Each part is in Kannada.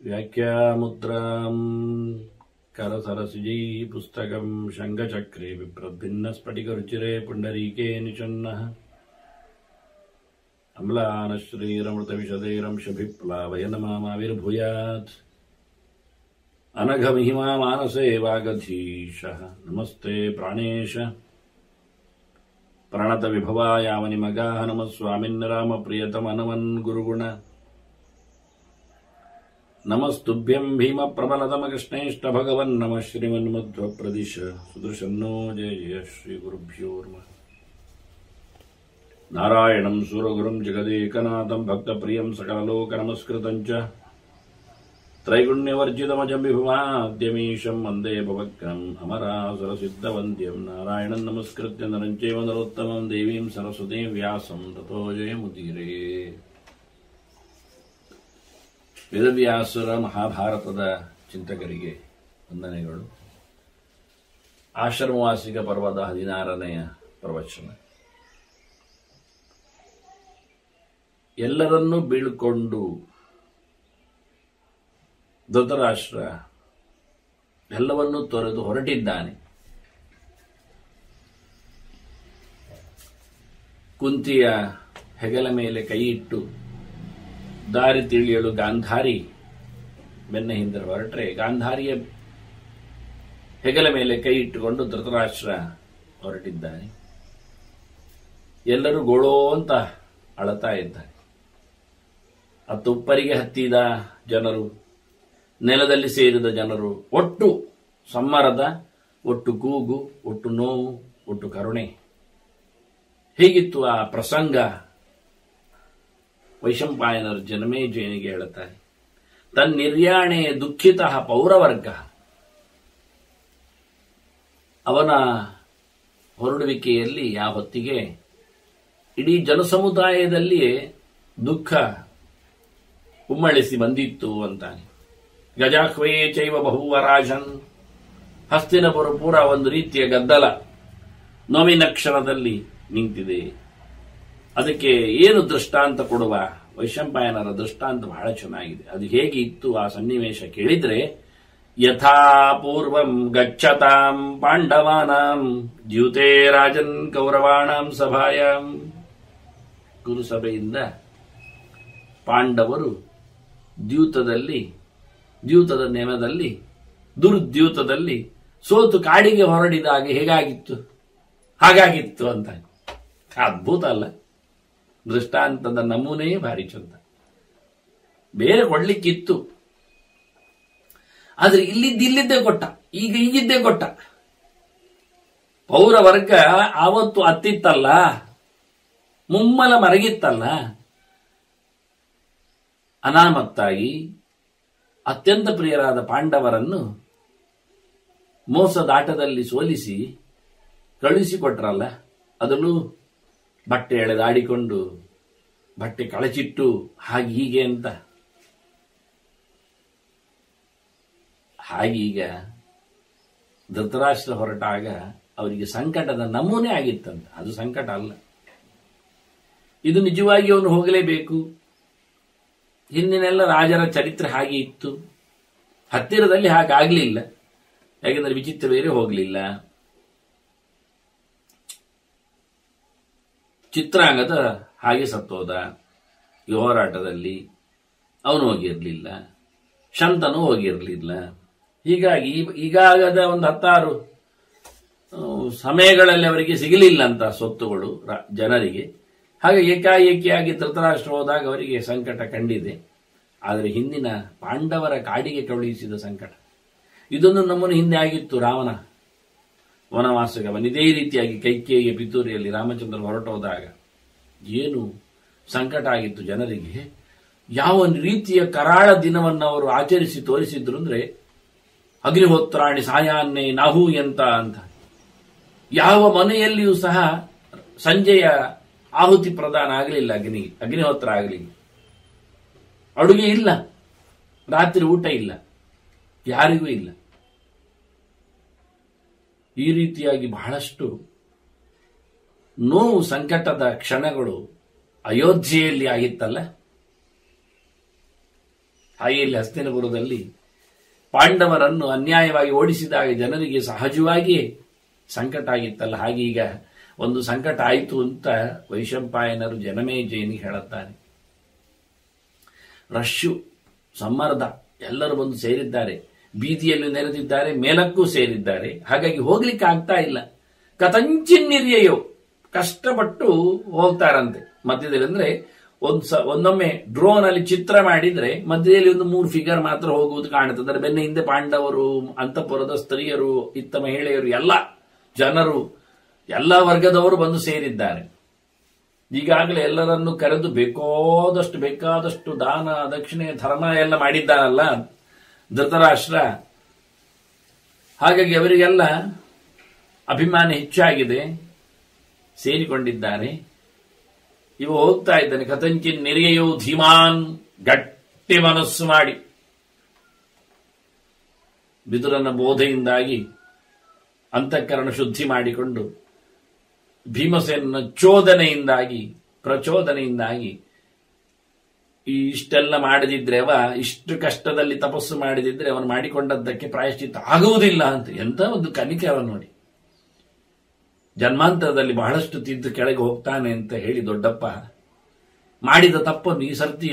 ವ್ಯಾಖ್ಯಾಮುದ್ರಾಂ ಕರಸರಸಿಜೈ ಪುಸ್ತಕಂ ಶಂಖಚಕ್ರೆ ಬಿಭ್ರದ್ಭಿನ್ನ ಸ್ಫಟಿಕರುಚಿರೆ ಪುಂಡರೀಕೆ ನಿಷನ್ನಃ ಅಮ್ಲಾನಶ್ರೀರಮೃತವಿಶದೈರಂಶಭಿಪ್ಲಾವಯನ ಮಾಮಾವಿರ್ಭೂಯಾತ್ ಅನಘಮಹಿಮಾ ಮಾನಸೇ ವಾಗಧೀಶಃ ನಮಸ್ತೆ ಪ್ರಾಣೇಶ ಪ್ರಣತ ವಿಭವಾಯಾವನಿಮಗಾಹ ನಮಃ ಸ್ವಾಮಿನ್ರಾಮ ಪ್ರಿಯತಮನಮನ್ ಗುರುಗುಣ ನಮಸ್ತುಭ್ಯಂ ಭೀಮ ಪ್ರಬಲತಮ ಕೃಷ್ಣೇಷ್ಟ ಭಗವನ್ ನಮಃ ಶ್ರೀಮನ್ಮಧ್ವ ಪ್ರದಿಶ ಸುದರ್ಶನ್ನೋ ಜಯ ಜಯ ಶ್ರೀ ಗುರುಭ್ಯೋ ನಮಃ ನಾರಾಯಣಂ ಸುರಗುರುಂ ಜಗದೇಕನಾಥಂ ಭಕ್ತಪ್ರಿಯಂ ಸಕಲಲೋಕ ನಮಸ್ಕೃತಂಚ ತ್ರೈಗುಣ್ಯವರ್ಜಿತಮಜಂ ವಿಭುಮಾದ್ಯಮೀಶಂ ವಂದೇ ಭವಗ್ರಂ ಅಮರಾಸುರಸಿದ್ಧವಂದ್ಯಂ ನಾರಾಯಣಂ ನಮಸ್ಕೃತ್ಯ ನರಂಚೈವ ನರೋತ್ತಮಂ ದೇವೀಂ ಸರಸ್ವತೀಂ ವ್ಯಾಸಂ ತಥೋ ಜಯಮುದೀರೇ. ವೇದವ್ಯಾಸರ ಮಹಾಭಾರತದ ಚಿಂತಕರಿಗೆ ವಂದನೆಗಳು. ಆಶ್ರಮವಾಸಿಕ ಪರ್ವದ 16ನೆಯ ಪ್ರವಚನ. ಎಲ್ಲರನ್ನೂ ಬೀಳ್ಕೊಂಡು ಧೃತರಾಷ್ಟ್ರ ಎಲ್ಲವನ್ನೂ ತೊರೆದು ಹೊರಟಿದ್ದಾನೆ. ಕುಂತಿಯ ಹೆಗಲ ಮೇಲೆ ಕೈಯಿಟ್ಟು ದಾರಿ ತಿಳಿಯಲು ಗಾಂಧಾರಿ ಬೆನ್ನ ಹಿಂದೆ ಹೊರಟ್ರೆ, ಗಾಂಧಾರಿಯ ಹೆಗಲ ಮೇಲೆ ಕೈ ಇಟ್ಟುಕೊಂಡು ಧೃತರಾಷ್ಟ್ರ ಹೊರಟಿದ್ದಾನೆ. ಎಲ್ಲರೂ ಗೋಳೋ ಅಂತ ಅಳತಾ ಇದ್ದಾರೆ. ಆ ತುಪ್ಪರಿಗೆ ಹತ್ತಿದ ಜನರು, ನೆಲದಲ್ಲಿ ಸೇರಿದ ಜನರು, ಒಟ್ಟು ಸಮ್ಮರದ, ಒಟ್ಟು ಕೂಗು, ಒಟ್ಟು ನೋವು, ಒಟ್ಟು ಕರುಣೆ. ಹೀಗಿತ್ತು ಆ ಪ್ರಸಂಗ. ವೈಶಂಪಾಯನರು ಜನಮೇಜಯನಿಗೆ ಹೇಳುತ್ತಾರೆ, ತನ್ನಿರ್ಯಾಣೆ ದುಃಖಿತ ಪೌರವರ್ಗ. ಅವನ ಹೊರಡುವಿಕೆಯಲ್ಲಿ ಆ ಹೊತ್ತಿಗೆ ಇಡೀ ಜನಸಮುದಾಯದಲ್ಲಿಯೇ ದುಃಖ ಉಮ್ಮಳಿಸಿ ಬಂದಿತ್ತು ಅಂತಾನೆ. ಗಜಾಹ್ವೇ ಚೈವ ಬಹುವರಾಜನ್. ಹಸ್ತಿನಪುರ ಪೂರ ಒಂದು ರೀತಿಯ ಗದ್ದಲ ನೋವಿನಕ್ಷರದಲ್ಲಿ ನಿಂತಿದೆ. ಅದಕ್ಕೆ ಏನು ದೃಷ್ಟಾಂತ ಕೊಡುವ? ವೈಶಂಪಾಯನರ ದೃಷ್ಟಾಂತ ಬಹಳ ಚೆನ್ನಾಗಿದೆ. ಅದು ಹೇಗೆ ಇತ್ತು ಆ ಸನ್ನಿವೇಶ ಕೇಳಿದ್ರೆ, ಯಥಾ ಪೂರ್ವಂ ಗಚ್ಚತಾಂ ಪಾಂಡವಾನಾಂ ದ್ಯೂತೆ ರಾಜನ್ ಕೌರವಾಣಾಂ ಸಭಾಯಾಂ. ಗುರುಸಭೆಯಿಂದ ಪಾಂಡವರು ದ್ಯೂತದ ನೆಲದಲ್ಲಿ, ದುರ್ದ್ಯೂತದಲ್ಲಿ ಸೋತು ಕಾಡಿಗೆ ಹೊರಡಿದಾಗ ಹೇಗಾಗಿತ್ತು ಹಾಗಾಗಿತ್ತು ಅಂತ. ಅದ್ಭುತ ಅಲ್ಲ? ದೃಷ್ಟಾಂತದ ನಮೂನೆಯೇ ಭಾರಿ ಚಂದ. ಬೇರೆ ಕೊಡ್ಲಿಕ್ಕಿತ್ತು, ಆದ್ರೆ ಇಲ್ಲಿದ್ದೇ ಕೊಟ್ಟ. ಈಗ ಈಗಿದ್ದೇ ಕೊಟ್ಟ. ಪೌರವರ್ಗ ಆವತ್ತು ಅತ್ತಿತ್ತಲ್ಲ, ಮುಮ್ಮಲ ಮರಗಿತ್ತಲ್ಲ, ಅನಾಮತ್ತಾಗಿ ಅತ್ಯಂತ ಪ್ರಿಯರಾದ ಪಾಂಡವರನ್ನು ಮೋಸದಾಟದಲ್ಲಿ ಸೋಲಿಸಿ ಕಳುಹಿಸಿಕೊಟ್ರಲ್ಲ. ಅದನ್ನು ಬಟ್ಟೆ ಎಳೆದಾಡಿಕೊಂಡು, ಬಟ್ಟೆ ಕಳಚಿಟ್ಟು, ಹಾಗೆ ಹೀಗೆ ಅಂತ. ಹಾಗೀಗ ಧೃತರಾಷ್ಟ್ರ ಹೊರಟಾಗ ಅವರಿಗೆ ಸಂಕಟದ ನಮೂನೆ ಆಗಿತ್ತಂತ. ಅದು ಸಂಕಟ ಅಲ್ಲ, ಇದು ನಿಜವಾಗಿ ಅವನು ಹೋಗಲೇಬೇಕು. ಹಿಂದಿನೆಲ್ಲ ರಾಜರ ಚರಿತ್ರೆ ಹಾಗೆ ಇತ್ತು. ಹತ್ತಿರದಲ್ಲಿ ಹಾಗಾಗ್ಲಿಲ್ಲ, ಯಾಕೆಂದ್ರೆ ವಿಚಿತ್ರ ಬೇರೆ ಹೋಗಲಿಲ್ಲ. ಚಿತ್ರಾಂಗದ ಹಾಗೆ ಸತ್ತೋದ ಈ ಹೋರಾಟದಲ್ಲಿ. ಅವನು ಹೋಗಿರಲಿಲ್ಲ, ಶಂತನು ಹೋಗಿರಲಿಲ್ಲ. ಹೀಗಾಗಿ ಈಗಾಗದ ಒಂದು 16 ಸಮಯಗಳಲ್ಲಿ ಅವರಿಗೆ ಸಿಗಲಿಲ್ಲ ಅಂತ ಸ್ವತ್ತುಗಳು ಜನರಿಗೆ. ಹಾಗೆ ಏಕಾಏಕಿಯಾಗಿ ಧೃತರಾಷ್ಟ್ರ ಹೋದಾಗ ಅವರಿಗೆ ಸಂಕಟ ಕಂಡಿದೆ. ಆದರೆ ಹಿಂದಿನ ಪಾಂಡವರ ಕಾಡಿಗೆ ಕಳುಹಿಸಿದ ಸಂಕಟ ಇದೊಂದು ನಮ್ಮನ್ನು ಹಿಂದೆ ಆಗಿತ್ತು. ರಾಮನ ವನವಾಸಗಮನ ಇದೇ ರೀತಿಯಾಗಿ ಕೈಕೇಯಿಯ ಪಿತೂರಿಯಲ್ಲಿ ರಾಮಚಂದ್ರ ಹೊರಟೋದಾಗ ಏನು ಸಂಕಟ ಆಗಿತ್ತು ಜನರಿಗೆ. ಯಾವ ರೀತಿಯ ಕರಾಳ ದಿನವನ್ನು ಅವರು ಆಚರಿಸಿ ತೋರಿಸಿದ್ರು ಅಂದ್ರೆ, ಅಗ್ನಿಹೋತ್ರಾಣಿ ಸಾಯಾನ್ನೇ ನಾಹೂ ಅಂತ. ಯಾವ ಮನೆಯಲ್ಲಿಯೂ ಸಹ ಸಂಜೆಯ ಆಹುತಿ ಪ್ರದಾನ ಆಗಲಿಲ್ಲ, ಅಗ್ನಿಹೋತ್ರ ಆಗಲಿಲ್ಲ. ಅಡುಗೆ ಇಲ್ಲ, ರಾತ್ರಿ ಊಟ ಇಲ್ಲ, ಯಾರಿಗೂ ಇಲ್ಲ. ಈ ರೀತಿಯಾಗಿ ಬಹಳಷ್ಟು ನೋವು ಸಂಕಟದ ಕ್ಷಣಗಳು ಅಯೋಧ್ಯೆಯಲ್ಲಿ ಆಗಿತ್ತಲ್ಲ, ಹಾಗೆ ಇಲ್ಲಿ ಹಸ್ತಿನಪುರದಲ್ಲಿ ಪಾಂಡವರನ್ನು ಅನ್ಯಾಯವಾಗಿ ಓಡಿಸಿದಾಗ ಜನರಿಗೆ ಸಹಜವಾಗಿಯೇ ಸಂಕಟ ಆಗಿತ್ತಲ್ಲ, ಹಾಗೆ ಈಗ ಒಂದು ಸಂಕಟ ಆಯಿತು ಅಂತ ವೈಶಂಪಾಯನರು ಜನಮೇಜಯನಿಗೆ ಹೇಳುತ್ತಾರೆ. ರಶ್ಯು, ಸಮ್ಮರ್ದ, ಎಲ್ಲರೂ ಬಂದು ಸೇರಿದ್ದಾರೆ, ಬೀದಿಯಲ್ಲಿ ನೆರೆದಿದ್ದಾರೆ, ಮೇಲಕ್ಕೂ ಸೇರಿದ್ದಾರೆ. ಹಾಗಾಗಿ ಹೋಗ್ಲಿಕ್ಕೆ ಆಗ್ತಾ ಇಲ್ಲ. ಕಥಂಚಿನ್ನಿರಿಯೋ, ಕಷ್ಟಪಟ್ಟು ಹೋಗ್ತಾರಂತೆ ಮಧ್ಯದಲ್ಲಿ. ಅಂದ್ರೆ ಒಂದೊಮ್ಮೆ ಡ್ರೋನ್ ಅಲ್ಲಿ ಚಿತ್ರ ಮಾಡಿದ್ರೆ ಮಧ್ಯದಲ್ಲಿ ಒಂದು 3 ಫಿಗರ್ ಮಾತ್ರ ಹೋಗುವುದು ಕಾಣುತ್ತದೆ. ಅದರ ಬೆನ್ನ ಹಿಂದೆ ಪಾಂಡವರು, ಅಂತಃಪುರದ ಸ್ತ್ರೀಯರು, ಇತ್ತ ಮಹಿಳೆಯರು, ಎಲ್ಲ ಜನರು, ಎಲ್ಲ ವರ್ಗದವರು ಬಂದು ಸೇರಿದ್ದಾರೆ. ಈಗಾಗಲೇ ಎಲ್ಲರನ್ನು ಕರೆದು ಬೇಕಾದಷ್ಟು ದಾನ ದಕ್ಷಿಣೆ ಧರ್ಮ ಎಲ್ಲ ಮಾಡಿದ್ದಾನಲ್ಲ ಧೃತರಾಷ್ಟ್ರ. ಹಾಗಾಗಿ ಅವರಿಗೆಲ್ಲ ಅಭಿಮಾನ ಹೆಚ್ಚಾಗಿದೆ, ಸೇರಿಕೊಂಡಿದ್ದಾರೆ. ಇವ ಹೋಗ್ತಾ ಇದ್ದಾನೆ. ಕಥಂಚಿನ್ ನೆರೆಯೋ ಧೀಮಾನ್, ಗಟ್ಟಿ ಮನಸ್ಸು ಮಾಡಿ ವಿದುರನ ಬೋಧೆಯಿಂದಾಗಿ ಅಂತಃಕರಣ ಶುದ್ಧಿ ಮಾಡಿಕೊಂಡು ಭೀಮಸೇನನ ಪ್ರಚೋದನೆಯಿಂದಾಗಿ ಇಷ್ಟೆಲ್ಲ ಮಾಡದಿದ್ರೆ, ಇಷ್ಟು ಕಷ್ಟದಲ್ಲಿ ತಪಸ್ಸು ಮಾಡದಿದ್ರೆ ಅವನು ಮಾಡಿಕೊಂಡದ್ದಕ್ಕೆ ಪ್ರಾಯಶ್ಚಿತ್ತ ಆಗುವುದಿಲ್ಲ ಅಂತ. ಎಂತ ಒಂದು ಕಲಿಕೆ ಅವನು ನೋಡಿ. ಜನ್ಮಾಂತರದಲ್ಲಿ ಬಹಳಷ್ಟು ತಿದ್ದು ಕೆಳಗೆ ಹೋಗ್ತಾನೆ ಅಂತ ಹೇಳಿ ದೊಡ್ಡಪ್ಪ ಮಾಡಿದ ತಪ್ಪನ್ನು ಈ ಸರ್ತಿ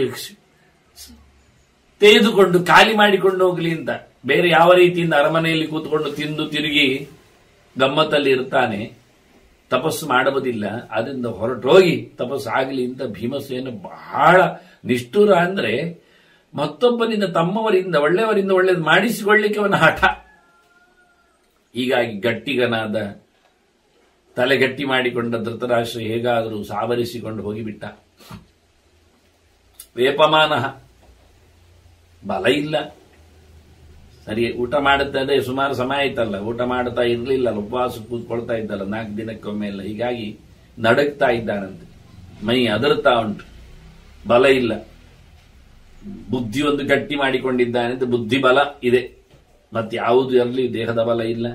ತೆಗೆದುಕೊಂಡು ಖಾಲಿ ಮಾಡಿಕೊಂಡು ಹೋಗ್ಲಿ ಅಂತ, ಬೇರೆ ಯಾವ ರೀತಿಯಿಂದ ಅರಮನೆಯಲ್ಲಿ ಕೂತ್ಕೊಂಡು ತಿಂದು ತಿರುಗಿ ಗಮ್ಮತ್ತಲ್ಲಿ ಇರ್ತಾನೆ, ತಪಸ್ಸು ಮಾಡುವುದಿಲ್ಲ. ಅದರಿಂದ ಹೊರಟೋಗಿ ತಪಸ್ಸು ಆಗಲಿ ಅಂತ ಭೀಮಸೇನ ಬಹಳ ನಿಷ್ಠುರ. ಅಂದ್ರೆ ಮತ್ತೊಬ್ಬನಿಂದ, ತಮ್ಮವರಿಂದ, ಒಳ್ಳೆಯದು ಮಾಡಿಸಿಕೊಳ್ಳಿಕ್ಕೆ ಅವನ ಹಠ. ಹೀಗಾಗಿ ಗಟ್ಟಿಗನಾದ, ತಲೆಗಟ್ಟಿ ಮಾಡಿಕೊಂಡ ಧೃತರಾಷ್ಟ್ರ ಹೇಗಾದರೂ ಸಾವರಿಸಿಕೊಂಡು ಹೋಗಿಬಿಟ್ಟ. ವೇಪಮಾನ, ಬಲ ಇಲ್ಲ. ಸರಿ, ಊಟ ಮಾಡುತ್ತದೆ, ಸುಮಾರು ಸಮಯ ಆಯ್ತಲ್ಲ, ಊಟ ಮಾಡ್ತಾ ಇರ್ಲಿಲ್ಲ, ಉಪವಾಸ ಕೂತ್ಕೊಳ್ತಾ ಇದ್ದಲ್ಲ 4 ದಿನಕ್ಕೊಮ್ಮೆ ಎಲ್ಲ. ಹೀಗಾಗಿ ನಡಗ್ತಾ ಇದ್ದಾನಂತೆ, ಮೈ ಅದರ್ತಾ ಉಂಟು, ಬಲ ಇಲ್ಲ. ಬುದ್ಧಿ ಒಂದು ಗಟ್ಟಿ ಮಾಡಿಕೊಂಡಿದ್ದಾನೆ ಅಂತ ಬುದ್ಧಿ ಬಲ ಇದೆ, ಮತ್ತೆ ಯಾವುದು ಇರಲಿ ದೇಹದ ಬಲ ಇಲ್ಲ.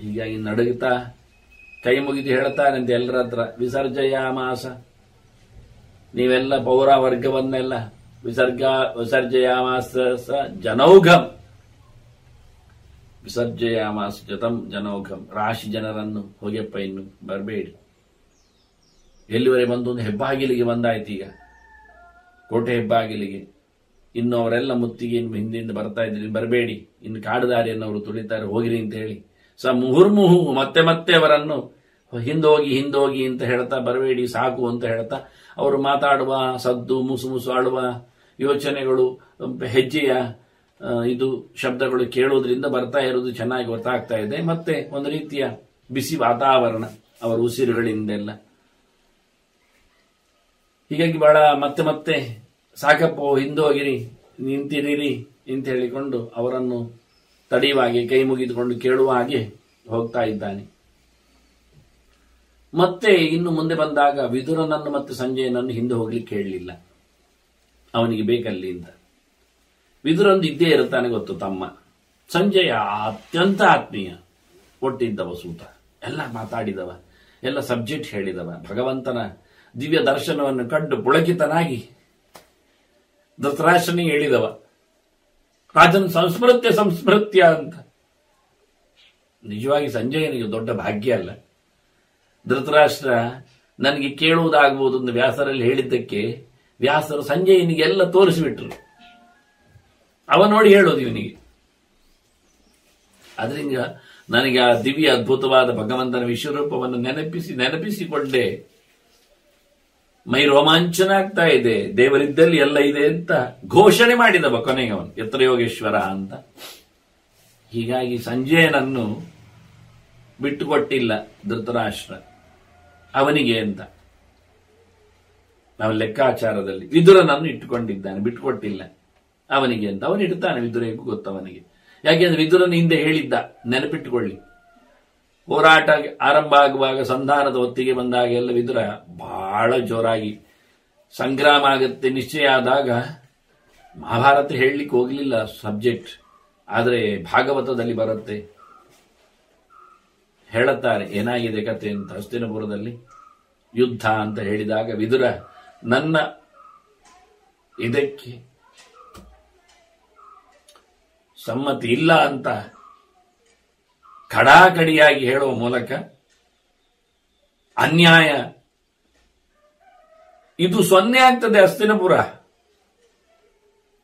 ಹೀಗಾಗಿ ನಡುಗುತ್ತಾ ಕೈ ಮುಗಿದು ಹೇಳ್ತಾನಂತೆ ಎಲ್ಲರ ಹತ್ರ, ವಿಸರ್ಜಯಾಮಾಸ, ನೀವೆಲ್ಲ ಪೌರ ವರ್ಗವನ್ನೆಲ್ಲ ವಿಸರ್ಜಯಾಮಾಸ ಜನೌಘಂ, ವಿಸರ್ಜಯಾಮಾಸ ಜನೌಘಂ, ರಾಶಿ ಜನರನ್ನು ಹೋಗ್ಯಪ್ಪ, ಇನ್ನು ಬರಬೇಡಿ. ಎಲ್ಲಿವರೆಗೆ ಬಂದು ಒಂದು ಹೆಬ್ಬಾಗಿಲಿಗೆ ಬಂದಾಯ್ತು. ಈಗ ಕೋಟೆ ಹೆಬ್ಬಾಗಿಲಿಗೆ ಇನ್ನು ಅವರೆಲ್ಲ ಮುತ್ತಿಗೆ ಹಿಂದಿಂದ ಬರ್ತಾ ಇದ್ರಿ, ಬರಬೇಡಿ, ಇನ್ನು ಕಾಡುದಾರಿಯನ್ನು ಅವರು ತುಳಿತಾರೆ, ಹೋಗಿರಿ ಅಂತ ಹೇಳಿ ಮುಹುರ್ಮುಹು ಮತ್ತೆ ಅವರನ್ನು ಹಿಂದೋಗಿ ಅಂತ ಹೇಳ್ತಾ, ಬರಬೇಡಿ ಸಾಕು ಅಂತ ಹೇಳ್ತಾ, ಅವರು ಮಾತಾಡುವ ಸದ್ದು, ಮುಸು ಆಡುವ ಯೋಚನೆಗಳು, ಹೆಜ್ಜೆಯ ಇದು ಶಬ್ದಗಳು ಕೇಳೋದ್ರಿಂದ ಬರ್ತಾ ಇರೋದು ಚೆನ್ನಾಗಿ ಗೊತ್ತಾಗ್ತಾ ಇದೆ. ಮತ್ತೆ ಒಂದು ರೀತಿಯ ಬಿಸಿ ವಾತಾವರಣ ಅವರ ಉಸಿರುಗಳಿಂದೆಲ್ಲ. ಹೀಗಾಗಿ ಬಹಳ ಮತ್ತೆ ಸಾಕಪ್ಪೋ, ಹಿಂದೋಗಿರಿ, ನಿಂತಿರಿರಿ ಅಂತ ಹೇಳಿಕೊಂಡು ಅವರನ್ನು ತಡೆಯುವ ಹಾಗೆ, ಕೈ ಮುಗಿದುಕೊಂಡು ಕೇಳುವ ಹಾಗೆ ಹೋಗ್ತಾ ಇದ್ದಾನೆ. ಮತ್ತೆ ಇನ್ನು ಮುಂದೆ ಬಂದಾಗ ವಿದುರನನ್ನು ಮತ್ತೆ ಸಂಜಯನನ್ನು ಹಿಂದೆ ಹೋಗ್ಲಿಕ್ಕೆ ಹೇಳಲಿಲ್ಲ, ಅವನಿಗೆ ಬೇಕಲ್ಲಿ ಅಂತ. ವಿದುರಂದು ಇದ್ದೇ ಇರುತ್ತಾನೆ ಗೊತ್ತು, ತಮ್ಮ ಸಂಜಯ ಅತ್ಯಂತ ಆತ್ಮೀಯ, ಒಟ್ಟಿದ್ದವ ಸೂತ, ಎಲ್ಲ ಮಾತಾಡಿದವ, ಎಲ್ಲ ಸಬ್ಜೆಕ್ಟ್ ಹೇಳಿದವ, ಭಗವಂತನ ದಿವ್ಯ ದರ್ಶನವನ್ನು ಕಂಡು ಪುಳಕಿತನಾಗಿ ಧೃತರಾಷ್ಟ್ರನಿಗೆ ಹೇಳಿದವ, ರಾಜನ್ ಸಂಸ್ಮೃತ್ಯ ಅಂತ. ನಿಜವಾಗಿ ಸಂಜಯನಿಗೆ ದೊಡ್ಡ ಭಾಗ್ಯ ಅಲ್ಲ. ಧೃತರಾಷ್ಟ್ರ ನನಗೆ ಕೇಳುವುದಾಗಬಹುದು ಎಂದು ವ್ಯಾಸರಲ್ಲಿ ಹೇಳಿದ್ದಕ್ಕೆ ವ್ಯಾಸರು ಸಂಜಯನಿಗೆ ಎಲ್ಲ ತೋರಿಸಿಬಿಟ್ರು. ಅವ ನೋಡಿ ಹೇಳೋದು ಇವನಿಗೆ. ಅದರಿಂದ ನನಗೆ ಆ ದಿವ್ಯ ಅದ್ಭುತವಾದ ಭಗವಂತನ ವಿಶ್ವರೂಪವನ್ನು ನೆನಪಿಸಿಕೊಂಡೆ ಮೈ ರೋಮಾಂಚನ ಆಗ್ತಾ ಇದೆ, ದೇವರಿದ್ದಲ್ಲಿ ಎಲ್ಲ ಇದೆ ಅಂತ ಘೋಷಣೆ ಮಾಡಿದವ ಕೊನೆಗೆ ಅವನು, ಯತ್ರ ಯೋಗೇಶ್ವರ ಅಂತ. ಹೀಗಾಗಿ ಸಂಜಯನನ್ನು ಬಿಟ್ಟುಕೊಟ್ಟಿಲ್ಲ ಧೃತರಾಷ್ಟ್ರ ಅವನಿಗೆ ಅಂತ. ನಾವು ಲೆಕ್ಕಾಚಾರದಲ್ಲಿ ವಿದುರನನ್ನು ಇಟ್ಟುಕೊಂಡಿದ್ದಾನೆ, ಬಿಟ್ಟುಕೊಟ್ಟಿಲ್ಲ ಅವನಿಗೆ ಅಂತ. ಅವನು ಇಡ್ತಾನೆ, ವಿದುರನಿಗೂ ಗೊತ್ತವನಿಗೆ. ಯಾಕೆಂದ್ರೆ ವಿದುರನ ಹಿಂದೆ ಹೇಳಿದ್ದ, ನೆನಪಿಟ್ಟುಕೊಳ್ಳಿ, ಹೋರಾಟ ಆರಂಭ ಆಗುವಾಗ ಸಂಧಾನದ ಹೊತ್ತಿಗೆ ಬಂದಾಗ ಎಲ್ಲ ವಿದುರ ಬಹಳ ಜೋರಾಗಿ ಸಂಗ್ರಾಮ ಆಗತ್ತೆ ನಿಶ್ಚಯ ಆದಾಗ ಮಹಾಭಾರತ ಹೇಳಲಿಕ್ಕೆ ಹೋಗ್ಲಿಲ್ಲ ಸಬ್ಜೆಕ್ಟ್, ಆದರೆ ಭಾಗವತದಲ್ಲಿ ಬರುತ್ತೆ. ಹೇಳುತ್ತಾರೆ ಏನಾಗಿದೆ ಕತೆ ಅಂತ. ಹಸ್ತಿನಪುರದಲ್ಲಿ ಯುದ್ಧ ಅಂತ ಹೇಳಿದಾಗ ವಿದುರ ನನ್ನ ಇದಕ್ಕೆ ಸಮ್ಮತಿ ಇಲ್ಲ ಅಂತ ಕಡಾಕಡಿಯಾಗಿ ಹೇಳುವ ಮೂಲಕ ಅನ್ಯಾಯ, ಇದು 0 ಆಗ್ತದೆ, ಹಸ್ತಿನಪುರ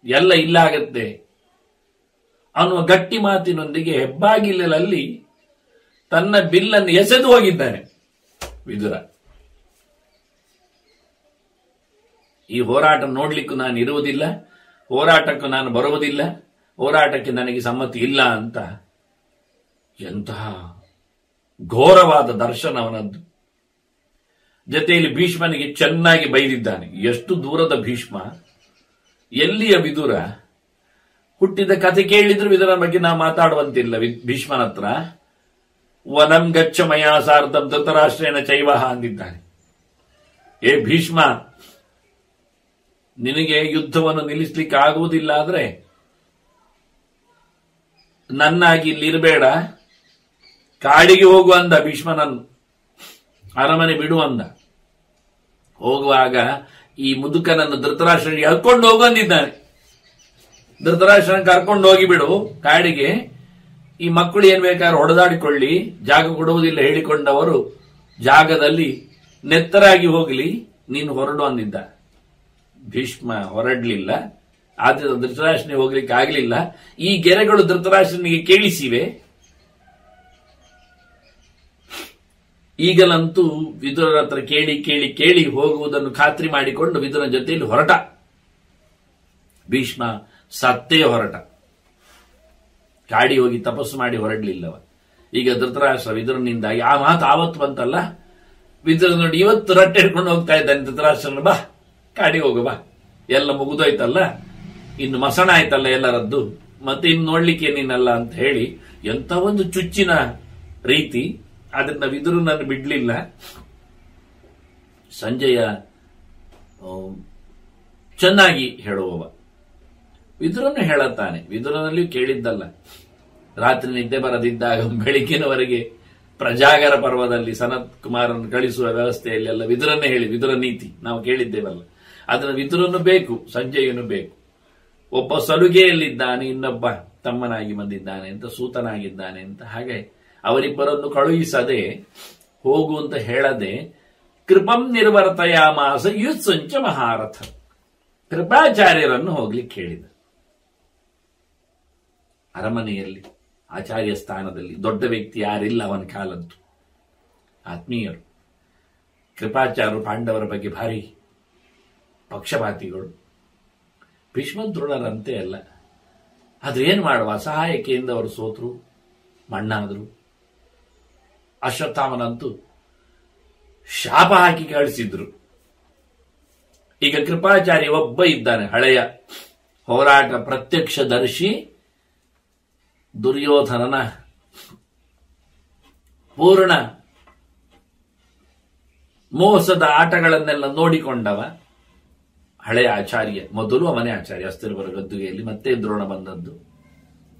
ಎಲ್ಲ ಇಲ್ಲ ಆಗತ್ತೆ ಅನ್ನುವ ಗಟ್ಟಿ ಮಾತಿನೊಂದಿಗೆ ಹೆಬ್ಬಾಗಿಲಲ್ಲಿ ತನ್ನ ಬಿಲ್ಲನ್ನು ಎಸೆದು ಹೋಗಿದ್ದಾನೆ ವಿದುರ. ಈ ಹೋರಾಟ ನೋಡ್ಲಿಕ್ಕೂ ನಾನು ಇರುವುದಿಲ್ಲ, ಹೋರಾಟಕ್ಕೂ ನಾನು ಬರುವುದಿಲ್ಲ, ಹೋರಾಟಕ್ಕೆ ನನಗೆ ಸಮ್ಮತಿ ಇಲ್ಲ ಅಂತ ಎಂತಹ ಘೋರವಾದ ದರ್ಶನ ಅವನದ್ದು. ಜೊತೆಯಲ್ಲಿ ಭೀಷ್ಮನಿಗೆ ಚೆನ್ನಾಗಿ ಬೈದಿದ್ದಾನೆ. ಎಷ್ಟು ದೂರದ ಭೀಷ್ಮ, ಎಲ್ಲಿಯ ವಿದುರ. ಹುಟ್ಟಿದ ಕಥೆ ಕೇಳಿದ್ರು ವಿದುರ ಬಗ್ಗೆ ನಾವು ಮಾತಾಡುವಂತಿಲ್ಲ. ಭೀಷ್ಮನ ಹತ್ರ ವನಂ ಗಚ್ಚ ಮಯಾ ಸಾರ್ಧಂ ಧೃತರಾಷ್ಟ್ರೇಣ ಚೈವಹ ಅಂದಿದ್ದಾನೆ. ಏ ಭೀಷ್ಮ, ನಿನಗೆ ಯುದ್ಧವನ್ನು ನಿಲ್ಲಿಸ್ಲಿಕ್ಕೆ ಆಗುವುದಿಲ್ಲ ಆದ್ರೆ ನನ್ನಾಗಿ ಇಲ್ಲಿರಬೇಡ, ಕಾಡಿಗೆ ಹೋಗು ಅಂದ ಭೀಷ್ಮನನ್ನು. ಅರಮನೆ ಬಿಡು ಅಂದ. ಹೋಗುವಾಗ ಈ ಮುದುಕನನ್ನು ಧೃತರಾಷ್ಟ್ರನಿಗೆ ಕರ್ಕೊಂಡು ಹೋಗು ಅಂದಿದ್ದಾನೆ. ಧೃತರಾಷ್ಟ್ರನ ಕರ್ಕೊಂಡು ಹೋಗಿಬಿಡು ಕಾಡಿಗೆ, ಈ ಮಕ್ಕಳು ಏನ್ ಬೇಕಾದ್ರೆ ಹೊಡೆದಾಡಿಕೊಳ್ಳಿ, ಜಾಗ ಕೊಡುವುದಿಲ್ಲ ಹೇಳಿಕೊಂಡವರು ಜಾಗದಲ್ಲಿ ನೆತ್ತರಾಗಿ ಹೋಗಲಿ, ನೀನು ಹೊರಡು ಅಂದಿದ್ದ. ಭೀಷ್ಮ ಹೊರಡ್ಲಿಲ್ಲ. ಆದ್ರೆ ಧೃತರಾಷ್ಟ್ರನಿಗೆ ಹೋಗ್ಲಿಕ್ಕೆ ಆಗ್ಲಿಲ್ಲ. ಈ ಗೆರೆಗಳು ಧೃತರಾಷ್ಟ್ರನಿಗೆ ಕೇಳಿಸಿವೆ. ಈಗಲಂತೂ ವಿದುರರ ಹತ್ರ ಕೇಳಿ ಕೇಳಿ ಕೇಳಿ ಹೋಗುವುದನ್ನು ಖಾತ್ರಿ ಮಾಡಿಕೊಂಡು ವಿದುರನ ಜೊತೆಯಲ್ಲಿ ಹೊರಟ. ಭೀಷ್ಮ ಸತ್ತೇ ಹೊರಟ. ಕಾಡಿ ಹೋಗಿ ತಪಸ್ಸು ಮಾಡಿ ಹೊರಡ್ಲಿಲ್ಲವ. ಈಗ ಧೃತರಾಷ್ಟ್ರ ವಿದುರನಿಂದಾಗಿ ಆ ಮಾತು ಆವತ್ತು ಬಂತಲ್ಲ, ವಿದುರ ನೋಡಿ ಇವತ್ತು ರಟ್ಟೆ ಹಿಡ್ಕೊಂಡು ಹೋಗ್ತಾ ಇದ್ದಾನೆ ಧೃತರಾಷ್ಟ್ರನ. ಬಾ ಕಾಡಿಗೆ ಹೋಗು, ಬಾ, ಎಲ್ಲ ಮುಗಿದೋಯ್ತಲ್ಲ, ಇನ್ನು ಮಸಣ ಆಯ್ತಲ್ಲ ಎಲ್ಲರದ್ದು, ಮತ್ತೆ ಇನ್ನು ನೋಡ್ಲಿಕ್ಕೆ ನೀನಲ್ಲ ಅಂತ ಹೇಳಿ ಎಂತ ಒಂದು ಚುಚ್ಚಿನ ರೀತಿ. ಅದನ್ನ ವಿದುರನನ್ನು ಬಿಡ್ಲಿಲ್ಲ. ಸಂಜಯ ಚೆನ್ನಾಗಿ ಹೇಳುವವ. ವಿದುರನು ಹೇಳುತ್ತಾನೆ. ವಿದುರನಲ್ಲಿಯೂ ಕೇಳಿದ್ದಲ್ಲ, ರಾತ್ರಿ ನಿದ್ದೆ ಬರದಿದ್ದಾಗ ಬೆಳಿಗ್ಗಿನವರೆಗೆ ಪ್ರಜಾಗರ ಪರ್ವದಲ್ಲಿ ಸನತ್ ಕುಮಾರನ್ನು ಕಳಿಸುವ ವ್ಯವಸ್ಥೆಯಲ್ಲಿ ಎಲ್ಲ ವಿದುರನ್ನೇ ಹೇಳಿ, ವಿದುರ ನೀತಿ ನಾವು ಕೇಳಿದ್ದೇವಲ್ಲ, ಅದನ್ನು ವಿದುರನು ಬೇಕು, ಸಂಜಯನು ಬೇಕು. ಒಬ್ಬ ಸಲುಗೆಯಲ್ಲಿದ್ದಾನೆ, ಇನ್ನೊಬ್ಬ ತಮ್ಮನಾಗಿ ಬಂದಿದ್ದಾನೆ ಅಂತ, ಸೂತನಾಗಿದ್ದಾನೆ ಅಂತ. ಹಾಗೆ ಅವರಿಬ್ಬರನ್ನು ಕಳುಹಿಸದೆ, ಹೋಗು ಅಂತ ಹೇಳದೆ, ಕೃಪಂ ನಿರ್ವರ್ತಯಾಮಾಸ ಯುತ್ಸಂಚ ಮಹಾರಥ, ಕೃಪಾಚಾರ್ಯರನ್ನು ಹೋಗ್ಲಿಕ್ಕೆ ಹೇಳಿದ. ಅರಮನೆಯಲ್ಲಿ ಆಚಾರ್ಯ ಸ್ಥಾನದಲ್ಲಿ ದೊಡ್ಡ ವ್ಯಕ್ತಿ ಯಾರಿಲ್ಲ ಅವನ ಕಾಲದ್ದು. ಆತ್ಮೀಯರು ಕೃಪಾಚಾರ್ಯರು ಪಾಂಡವರ ಬಗ್ಗೆ ಭಾರಿ ಪಕ್ಷಪಾತಿಗಳು. ಭೀಷ್ಮ ದ್ರೋಣರಂತೆ ಅಲ್ಲ. ಅದೇನು ಮಾಡುವ, ಅಸಹಾಯಕೆಯಿಂದ ಅವರು ಸೋತರು, ಮಣ್ಣಾದರು. ಅಶ್ವತ್ಥಾಮನಂತೂ ಶಾಪ ಹಾಕಿ ಕಳಿಸಿದ್ರು. ಈಗ ಕೃಪಾಚಾರ್ಯ ಒಬ್ಬ ಇದ್ದಾನೆ, ಹಳೆಯ ಹೋರಾಟ ಪ್ರತ್ಯಕ್ಷದರ್ಶಿ, ದುರ್ಯೋಧನನ ಪೂರ್ಣ ಮೋಸದ ಆಟಗಳನ್ನೆಲ್ಲ ನೋಡಿಕೊಂಡವ ಹಳೆಯ ಆಚಾರ್ಯ. ಮೊದಲು ಅವನೇ ಆಚಾರ್ಯ ಹಸ್ತಿನಪುರ ಗದ್ದುಗೆಯಲ್ಲಿ, ಮತ್ತೆ ದ್ರೋಣ ಬಂದದ್ದು.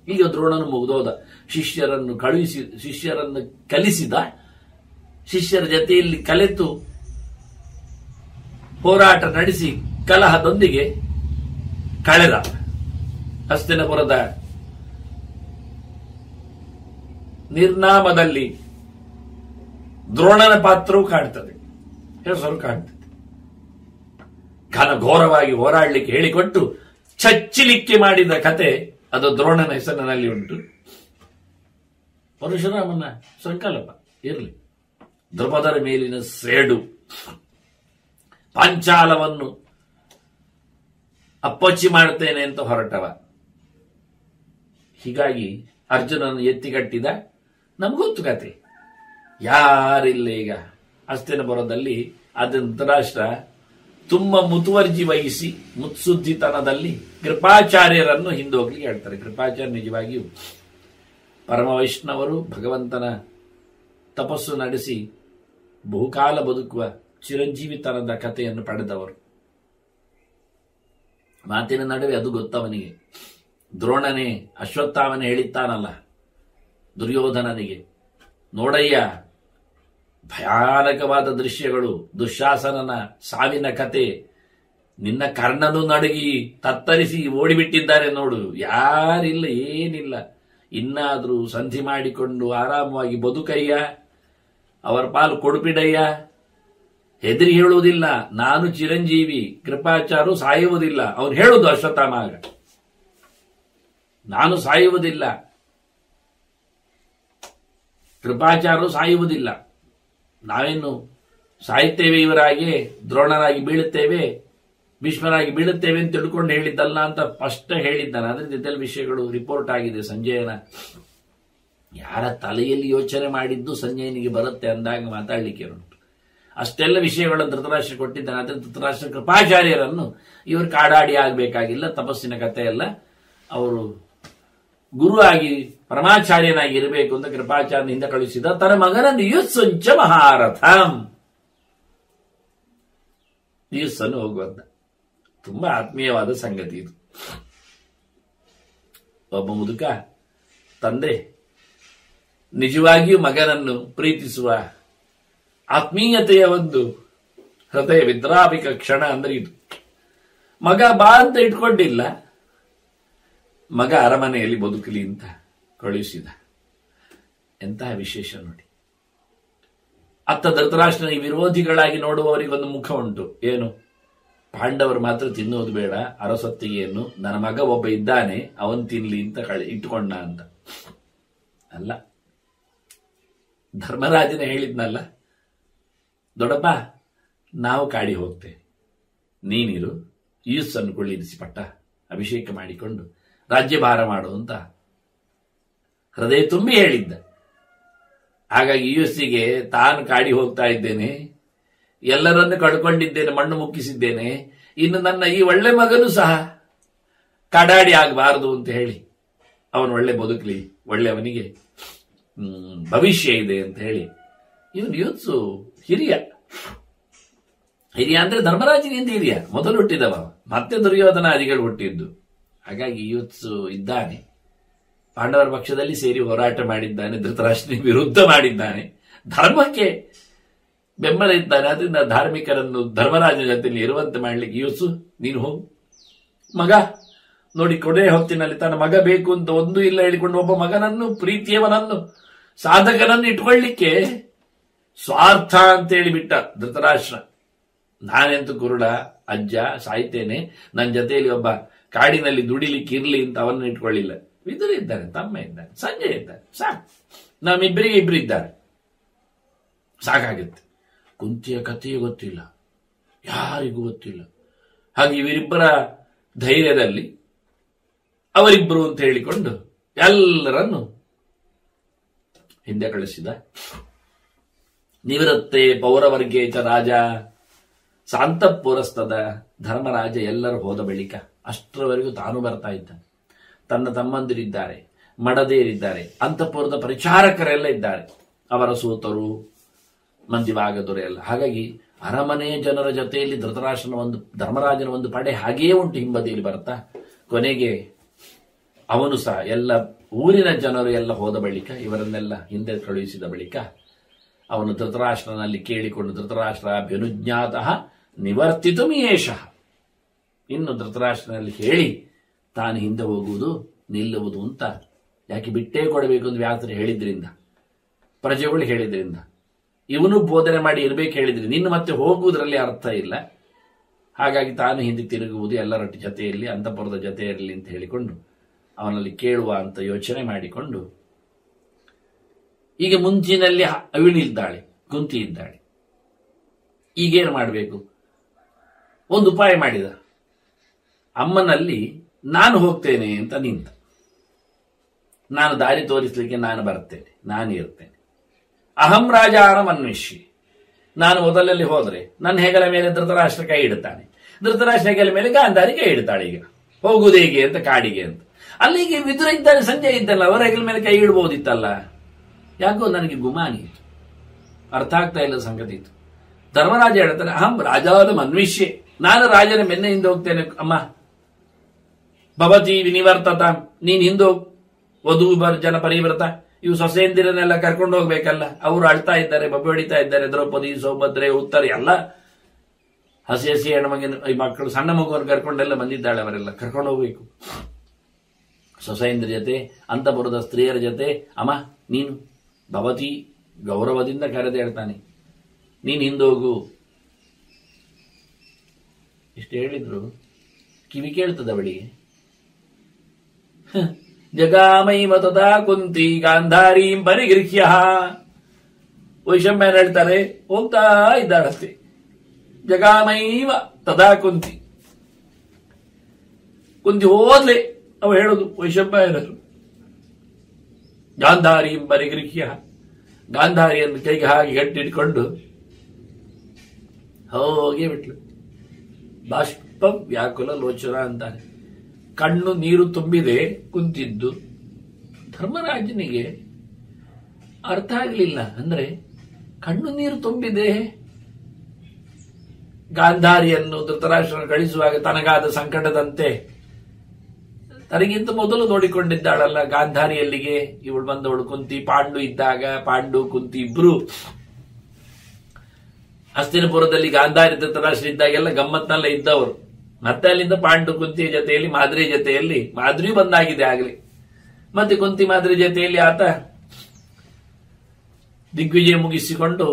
ಈಗ ದ್ರೋಣನು ಮುಗಿದೋದ. ಶಿಷ್ಯರನ್ನು ಕಳುಹಿಸಿ, ಶಿಷ್ಯರನ್ನು ಕಲಿಸಿದ, ಶಿಷ್ಯರ ಜೊತೆಯಲ್ಲಿ ಕಲೆತು ಹೋರಾಟ ನಡೆಸಿ ಕಲಹದೊಂದಿಗೆ ಕಳೆದ. ಹಸ್ತಿನಪುರದ ನಿರ್ನಾಮದಲ್ಲಿ ದ್ರೋಣನ ಪಾತ್ರವೂ ಕಾಣ್ತದೆ, ಹೆಸರು ಕಾಣ್ತದೆ. ಘನಘೋರವಾಗಿ ಹೋರಾಡಲಿಕ್ಕೆ ಹೇಳಿಕೊಟ್ಟು ಚಚ್ಚಲಿಕ್ಕೆ ಮಾಡಿದ ಕತೆ ಅದು ದ್ರೋಣನ ಹೆಸರಿನಲ್ಲಿ ಉಂಟು. ಪರಶುರಾಮನ ಸಂಕಲ್ಪ ಇರಲಿ, ದ್ರುಪದರ ಮೇಲಿನ ಸೇಡು, ಪಾಂಚಾಲವನ್ನು ಅಪ್ಪಚ್ಚಿ ಮಾಡುತ್ತೇನೆ ಅಂತ ಹೊರಟವ. ಹೀಗಾಗಿ ಅರ್ಜುನನ್ನು ಎತ್ತಿಗಟ್ಟಿದ. ನಮಗೊತ್ತು ಕತೆ, ಯಾರಿಲ್ಲ ಈಗ ಹಸ್ತಿನಪುರದಲ್ಲಿ. ಅದನ್ನು ಧೃತರಾಷ್ಟ್ರ ತುಂಬಾ ಮುತುವರ್ಜಿ ವಹಿಸಿ ಮುತ್ಸುದ್ದಿತನದಲ್ಲಿ ಕೃಪಾಚಾರ್ಯರನ್ನು ಹಿಂದೋಗ್ಲಿಕ್ಕೆ ಹೇಳ್ತಾರೆ. ಕೃಪಾಚಾರ್ಯ ನಿಜವಾಗಿಯೂ ಪರಮ ವೈಷ್ಣವರು, ಭಗವಂತನ ತಪಸ್ಸು ನಡೆಸಿ ಬಹುಕಾಲ ಬದುಕುವ ಚಿರಂಜೀವಿತನದ ಕಥೆಯನ್ನು ಪಡೆದವರು. ಮಾತಿನ ನಡುವೆ ಅದು ಗೊತ್ತವನಿಗೆ. ದ್ರೋಣನೇ ಅಶ್ವತ್ಥಾಮನೇ ಹೇಳಿದ್ದಾನಲ್ಲ ದುರ್ಯೋಧನನಿಗೆ, ನೋಡಯ್ಯ, ಭಯಾನಕವಾದ ದೃಶ್ಯಗಳು, ದುಶ್ಯಾಸನನ ಸಾವಿನ ಕತೆ. ನಿನ್ನ ಕರ್ಣನು ನಡುಗಿ ತತ್ತರಿಸಿ ಓಡಿಬಿಟ್ಟಿದ್ದಾರೆ ನೋಡು. ಯಾರಿಲ್ಲ, ಏನಿಲ್ಲ. ಇನ್ನಾದ್ರೂ ಸಂಧಿ ಮಾಡಿಕೊಂಡು ಆರಾಮವಾಗಿ ಬದುಕಯ್ಯ, ಅವರ ಪಾಲು ಕೊಡುಪಿಡಯ್ಯ. ಹೆದರಿ ಹೇಳುವುದಿಲ್ಲ, ನಾನು ಚಿರಂಜೀವಿ, ಕೃಪಾಚಾರು ಸಾಯುವುದಿಲ್ಲ. ಅವನು ಹೇಳುವುದು ಅಶ್ವತ್ಥಾಮ ಆಗ, ನಾನು ಸಾಯುವುದಿಲ್ಲ, ಕೃಪಾಚಾರು ಸಾಯುವುದಿಲ್ಲ, ನಾವೇನು ಸಾಯುತ್ತೇವೆ, ಇವರಾಗಿ ದ್ರೋಣರಾಗಿ ಬೀಳುತ್ತೇವೆ, ಭೀಷ್ಮರಾಗಿ ಬೀಳುತ್ತೇವೆ ಅಂತ ತಿಳ್ಕೊಂಡು ಹೇಳಿದ್ದಲ್ಲ ಅಂತ ಸ್ಪಷ್ಟ ಹೇಳಿದ್ದಾನೆ. ಅದರಿಂದ ಇದೆಲ್ಲ ವಿಷಯಗಳು ರಿಪೋರ್ಟ್ ಆಗಿದೆ. ಸಂಜಯನ ಯಾರ ತಲೆಯಲ್ಲಿ ಯೋಚನೆ ಮಾಡಿದ್ದು ಸಂಜಯನಿಗೆ ಬರುತ್ತೆ ಅಂದಾಗ ಮಾತಾಡಲಿಕ್ಕೆ ಉಂಟು. ಅಷ್ಟೆಲ್ಲ ವಿಷಯಗಳನ್ನು ಧೃತರಾಷ್ಟ್ರ ಕೊಟ್ಟಿದ್ದಾನೆ. ಆದರೆ ಧೃತರಾಷ್ಟ್ರ ಕೃಪಾಚಾರ್ಯರನ್ನು ಇವರು ಕಾಡಾಡಿ ಆಗಬೇಕಾಗಿಲ್ಲ, ತಪಸ್ಸಿನ ಕಥೆ ಎಲ್ಲ. ಅವರು ಗುರು ಆಗಿ ಪರಮಾಚಾರ್ಯನಾಗಿ ಇರಬೇಕು ಅಂತ ಕೃಪಾಚಾರ್ಯನಿಂದ ಕಳುಹಿಸಿದ. ತನ್ನ ಮಗನನ್ನು ಯುತ್ಸುಂಚ ಮಹಾರಥಂ, ಯುತ್ಸನ್ನು ಹೋಗುವಂತ ತುಂಬಾ ಆತ್ಮೀಯವಾದ ಸಂಗತಿ ಇದು. ಒಬ್ಬ ಮುದುಕ ತಂದೆ ನಿಜವಾಗಿಯೂ ಮಗನನ್ನು ಪ್ರೀತಿಸುವ ಆತ್ಮೀಯತೆಯ ಒಂದು ಹೃದಯ ವಿದ್ರಾವಿಕ ಕ್ಷಣ ಅಂದ್ರೆ ಇದು. ಮಗ ಬಾ ಅಂತ ಇಟ್ಕೊಂಡಿಲ್ಲ, ಮಗ ಅರಮನೆಯಲ್ಲಿ ಬದುಕಲಿ ಅಂತ ಕಳುಹಿಸಿದ. ಎಂತಹ ವಿಶೇಷ ನೋಡಿ. ಅತ್ತ ಧೃತರಾಷ್ಟ್ರನ ಈ ವಿರೋಧಿಗಳಾಗಿ ನೋಡುವವರಿಗೆ ಒಂದು ಮುಖ ಉಂಟು. ಏನು, ಪಾಂಡವರು ಮಾತ್ರ ತಿನ್ನುವುದು ಬೇಡ, ಅರಸೊತ್ತಿಗೆಯನ್ನು ನನ್ನ ಮಗ ಒಬ್ಬ ಇದ್ದಾನೆ, ಅವನ್ ತಿನ್ಲಿ ಅಂತ ಇಟ್ಟುಕೊಂಡ ಅಂತ ಅಲ್ಲ. ಧರ್ಮರಾಜನ ಹೇಳಿದ್ನಲ್ಲ, ದೊಡ್ಡಪ್ಪ ನಾವು ಕಾಡಿ ಹೋಗ್ತೇವೆ, ನೀನಿರು, ಯುತ್ಸನ್ನು ಕುಳ್ಳಿರಿಸಿ ಪಟ್ಟ ಅಭಿಷೇಕ ಮಾಡಿಕೊಂಡು ರಾಜ್ಯಭಾರ ಮಾಡು ಅಂತ ಹೃದಯ ತುಂಬಿ ಹೇಳಿದ್ದ. ಹಾಗಾಗಿ ಯುತ್ಸಿಗೆ ತಾನು ಕಾಡಿ ಹೋಗ್ತಾ ಇದ್ದೇನೆ, ಎಲ್ಲರನ್ನು ಕಳ್ಕೊಂಡಿದ್ದೇನೆ, ಮಣ್ಣು ಮುಕ್ಕಿಸಿದ್ದೇನೆ, ಇನ್ನು ನನ್ನ ಈ ಒಳ್ಳೆ ಮಗನೂ ಸಹ ಕಾಡಾಡಿ ಆಗಬಾರದು ಅಂತ ಹೇಳಿ ಅವನು ಒಳ್ಳೆ ಬದುಕಲಿ, ಒಳ್ಳೆ ಅವನಿಗೆ ಭವಿಷ್ಯ ಇದೆ ಅಂತ ಹೇಳಿ ಇವನು ಯುತ್ಸು ಹಿರಿಯ ಅಂದ್ರೆ ಧರ್ಮರಾಜನಿಂದ ಹಿರಿಯ, ಮೊದಲು ಹುಟ್ಟಿದವ, ಮತ್ತೆ ದುರ್ಯೋಧನಾದಿಗಳು ಹುಟ್ಟಿದ್ದು. ಹಾಗಾಗಿ ಯುತ್ಸು ಇದ್ದಾನೆ, ಪಾಂಡವರ ಪಕ್ಷದಲ್ಲಿ ಸೇರಿ ಹೋರಾಟ ಮಾಡಿದ್ದಾನೆ, ಧೃತರಾಷ್ಟ್ರನಿಗೆ ವಿರುದ್ಧ ಮಾಡಿದ್ದಾನೆ, ಧರ್ಮಕ್ಕೆ ಬೆಂಬಲ ಇದ್ದಾನೆ. ಅದರಿಂದ ಧಾರ್ಮಿಕರನ್ನು ಧರ್ಮರಾಜನ ಜೊತೆಯಲ್ಲಿ ಇರುವಂತೆ ಮಾಡ್ಲಿಕ್ಕೆ ಯುತ್ಸು ನೀನು ಹೋಗು ಮಗ ನೋಡಿ, ಕೊನೆ ಹೊತ್ತಿನಲ್ಲಿ ತನ್ನ ಮಗ ಬೇಕು ಅಂತ ಒಂದೂ ಇಲ್ಲ ಹೇಳಿಕೊಂಡು ಒಬ್ಬ ಮಗನನ್ನು, ಪ್ರೀತಿಯವನನ್ನು, ಸಾಧಕನನ್ನು ಇಟ್ಕೊಳ್ಳಿಕ್ಕೆ ಸ್ವಾರ್ಥ ಅಂತ ಹೇಳಿಬಿಟ್ಟ ಧೃತರಾಷ್ಟ್ರ. ನಾನೆಂತೂ ಕುರುಡ ಅಜ್ಜ, ಸಾಯ್ತೇನೆ, ನನ್ನ ಜೊತೆಯಲ್ಲಿ ಒಬ್ಬ ಕಾಡಿನಲ್ಲಿ ದುಡಿಲಿಕ್ಕೆ ಇರ್ಲಿ ಅಂತ ಅವನ್ನ ಇಟ್ಕೊಳ್ಳಿಲ್ಲ. ವಿದುರ ಇದ್ದಾನೆ, ತಮ್ಮ ಇದ್ದಾನೆ, ಸಂಜಯ್ ಇದ್ದಾನೆ, ಸಾಕು, ನಮ್ಮಿಬ್ಬರಿಗೆ ಇಬ್ರು ಇದ್ದಾರೆ, ಸಾಕಾಗುತ್ತೆ. ಕುಂತಿಯ ಕಥೆಯೇ ಗೊತ್ತಿಲ್ಲ, ಯಾರಿಗೂ ಗೊತ್ತಿಲ್ಲ. ಹಾಗೆ ಇವರಿಬ್ಬರ ಧೈರ್ಯದಲ್ಲಿ ಅವರಿಬ್ಬರು ಅಂತ ಹೇಳಿಕೊಂಡು ಎಲ್ಲರನ್ನು ಹಿಂದೆ ಕಳಿಸಿದ. ನಿವೃತ್ತೆ ಪೌರವರ್ಗೇಚ ರಾಜ ಸಾಂತಪುರಸ್ತದ. ಧರ್ಮರಾಜ ಎಲ್ಲರೂ ಹೋದ ಬಳಿಕ ಅಷ್ಟರವರೆಗೂ ತಾನು ಬರ್ತಾ ಇದ್ದಾನೆ. ತನ್ನ ತಮ್ಮಂದಿರಿದ್ದಾರೆ, ಮಡದೇರಿದ್ದಾರೆ, ಅಂತಃಪುರದ ಪರಿಚಾರಕರೆಲ್ಲ ಇದ್ದಾರೆ, ಅವರ ಸೂತರು, ಮಂದಿಭಾಗದವರು ಎಲ್ಲ. ಹಾಗಾಗಿ ಅರಮನೆಯ ಜನರ ಜೊತೆಯಲ್ಲಿ ಧರ್ಮರಾಜನ ಒಂದು ಪಡೆ ಹಾಗೆಯೇ ಉಂಟು, ಹಿಂಬದಿಯಲ್ಲಿ ಬರ್ತಾ. ಕೊನೆಗೆ ಅವನು ಸಹ ಎಲ್ಲ ಊರಿನ ಜನರು ಎಲ್ಲ ಹೋದ ಬಳಿಕ, ಇವರನ್ನೆಲ್ಲ ಹಿಂದೆ ಕಳುಹಿಸಿದ ಬಳಿಕ ಅವನು ಧೃತರಾಷ್ಟ್ರನಲ್ಲಿ ಕೇಳಿಕೊಂಡು, ಧೃತರಾಷ್ಟ್ರ ಅಭ್ಯನುಜ್ಞಾತಃ ನಿವರ್ತಿತು ಏಷಃ, ಇನ್ನು ಧೃತರಾಷ್ಟ್ರನಲ್ಲಿ ಹೇಳಿ ತಾನು ಹಿಂದೆ ಹೋಗುವುದು ನಿಲ್ಲುವುದು ಅಂತ. ಯಾಕೆ ಬಿಟ್ಟೇ ಕೊಡಬೇಕು ಅಂತ ವ್ಯಾಸರು ಹೇಳಿದ್ರಿಂದ, ಪ್ರಜೆಗಳು ಹೇಳಿದ್ರಿಂದ, ಇವನು ಬೋಧನೆ ಮಾಡಿ ಇರಬೇಕು ಹೇಳಿದ್ರಿಂದ, ಇನ್ನು ಮತ್ತೆ ಹೋಗುವುದರಲ್ಲಿ ಅರ್ಥ ಇಲ್ಲ. ಹಾಗಾಗಿ ತಾನು ಹಿಂದೆ ತಿರುಗುವುದು ಎಲ್ಲರ ಜೊತೆಯಲ್ಲಿ, ಅಂತಃಪುರದ ಜೊತೆಯಲ್ಲಿ ಅಂತ ಹೇಳಿಕೊಂಡು ಅವನಲ್ಲಿ ಕೇಳುವ ಅಂತ ಯೋಚನೆ ಮಾಡಿಕೊಂಡು, ಈಗ ಮುಂಚಿನಲ್ಲಿ ಅವಳಿದ್ದಾಳೆ, ಕುಂತಿ ಇದ್ದಾಳೆ. ಈಗೇನು ಮಾಡಬೇಕು? ಒಂದು ಉಪಾಯ ಮಾಡಿದ. ಅಮ್ಮನಲ್ಲಿ ನಾನು ಹೋಗ್ತೇನೆ ಅಂತ ನಿಂತ. ನಾನು ದಾರಿ ತೋರಿಸಲಿಕ್ಕೆ ನಾನು ಬರ್ತೇನೆ, ನಾನು ಇರ್ತೇನೆ. ಅಹಂ ರಾಜಾನಂ ಅನ್ವೇಷಿ, ನಾನು ಮೊದಲಲ್ಲಿ ಹೋದ್ರೆ ನನ್ನ ಹೆಗಲ ಮೇಲೆ ಧೃತರಾಷ್ಟ್ರ ಕೈ ಇಡುತ್ತಾನೆ, ಧೃತರಾಷ್ಟ್ರ ಹೆಗಲ ಮೇಲೆ ಗಾಂಧಾರಿ ಕೈ ಇಡ್ತಾಳೆ. ಈಗ ಹೋಗುವುದು ಹೇಗೆ ಅಂತ, ಕಾಡಿಗೆ ಅಂತ. ಅಲ್ಲಿಗೆ ವಿದುರ ಇದ್ದಾನೆ, ಸಂಜಯ್ ಇದ್ದಲ್ಲ, ಅವರ ಹೆಗಲ ಮೇಲೆ ಕೈ ಇಡ್ಬೋದಿತ್ತಲ್ಲ. ಯಾಕೋ ನನಗೆ ಗುಮಾನಿ ಇತ್ತು, ಅರ್ಥ ಆಗ್ತಾ ಇಲ್ಲ ಸಂಗತಿ ಇತ್ತು. ಧರ್ಮರಾಜ ಹೇಳ್ತಾನೆ, ಅಹಂ ರಾಜಾನಂ ಅನ್ವೇಷ್ಯೆ, ನಾನು ರಾಜನ ಬೆನ್ನೆಯಿಂದ ಹೋಗ್ತೇನೆ. ಅಮ್ಮ ಭವತಿ ವಿನಿವರ್ತತ, ನೀನ್ ಹಿಂದೋಗ್, ವಧು ಜನ ಪರಿವೃತ, ಇವು ಸೊಸೆಯಂದಿರನ್ನೆಲ್ಲ ಕರ್ಕೊಂಡು ಹೋಗ್ಬೇಕಲ್ಲ. ಅವರು ಅಳ್ತಾ ಇದ್ದಾರೆ, ಬಬ್ಬೆ ಹೊಡಿತಾ ಇದ್ದಾರೆ. ದ್ರೌಪದಿ, ಸೌಭದ್ರೆ, ಉತ್ತರ ಎಲ್ಲ ಹಸಿ ಹಸಿ ಹೆಣ್ಮಗಿನ ಈ ಮಕ್ಕಳು, ಸಣ್ಣ ಮಗುವನ್ನು ಕರ್ಕೊಂಡೆಲ್ಲ ಬಂದಿದ್ದಾಳೆ. ಅವರೆಲ್ಲ ಕರ್ಕೊಂಡು ಹೋಗ್ಬೇಕು. ಸೊಸೆಯಂದ್ರ ಜೊತೆ, ಅಂತಪುರದ ಸ್ತ್ರೀಯರ ಜೊತೆ, ಅಮ್ಮ ನೀನು ಭವತಿ ಗೌರವದಿಂದ ಕರೆದು ಹೇಳ್ತಾನೆ, ನೀನು ಹಿಂದೋಗು. ಇಷ್ಟು ಹೇಳಿದ್ರು ಕಿವಿ ಕೇಳ್ತದ ಅವಳಿಗೆ. ಜಗಾಮೈವ ತದಾ ಕುಂತಿ ಗಾಂಧಾರೀಂ ಪರಿಗೃಹ್ಯ. ವೈಷಮ್ಯನ ಹೇಳ್ತಾರೆ, ಹೋಗ್ತಾ ಇದ್ದಾಳಂತೆ. ಜಗಾಮೈವ ತದಾ ಕುಂತಿ, ಕುಂತಿ ಹೋದ್ಲೆ. ಅವ ಹೇಳುದು ವೈಷಮ್ಯನರು. ಗಾಂಧಾರೀಂ ಪರಿಗೃಹ್ಯ, ಗಾಂಧಾರಿಯನ್ನು ಕೈಗೆ ಹಾಗೆ ಗಟ್ಟಿಟ್ಕೊಂಡು ಹೋಗಿ ಬಿಟ್ಲು. ಬಾಷ್ಪ ವ್ಯಾಕುಲ ಲೋಚನ ಅಂತಾನೆ. ಕಣ್ಣು ನೀರು ತುಂಬಿದೆ ಕುಂತಿದ್ದು. ಧರ್ಮರಾಜನಿಗೆ ಅರ್ಥ ಆಗಲಿಲ್ಲ. ಅಂದ್ರೆ ಕಣ್ಣು ನೀರು ತುಂಬಿದೆ. ಗಾಂಧಾರಿಯನ್ನು ಧೃತರಾಷ್ಟ್ರ ಕಳಿಸುವಾಗ ತನಗಾದ ಸಂಕಟದಂತೆ ತನಗಿಂತ ಮೊದಲು ನೋಡಿಕೊಂಡಿದ್ದಾಳಲ್ಲ ಗಾಂಧಾರಿಯಲ್ಲಿಗೆ. ಇವಳು ಬಂದವಳು ಕುಂತಿ. ಪಾಂಡು ಇದ್ದಾಗ, ಪಾಂಡು ಕುಂತಿ ಇಬ್ರು ಹಸ್ತಿನಪುರದಲ್ಲಿ ಗಾಂಧಾರಿ ಧೃತರಾಷ್ಟ್ರ ಇದ್ದಾಗೆಲ್ಲ ಗಮ್ಮತ್ನಲ್ಲ ಇದ್ದವರು. ಮತ್ತೆ ಅಲ್ಲಿಂದ ಪಾಂಡು ಕುಂತಿಯ ಜೊತೆಯಲ್ಲಿ, ಮಾದ್ರಿ ಜೊತೆಯಲ್ಲಿ, ಮಾದ್ರಿಯೂ ಬಂದಾಗಿದೆ ಆಗಲಿ. ಮತ್ತೆ ಕುಂತಿ ಮಾದ್ರಿ ಜೊತೆಯಲ್ಲಿ ಆತ ದಿಗ್ವಿಜಯ ಮುಗಿಸಿಕೊಂಡು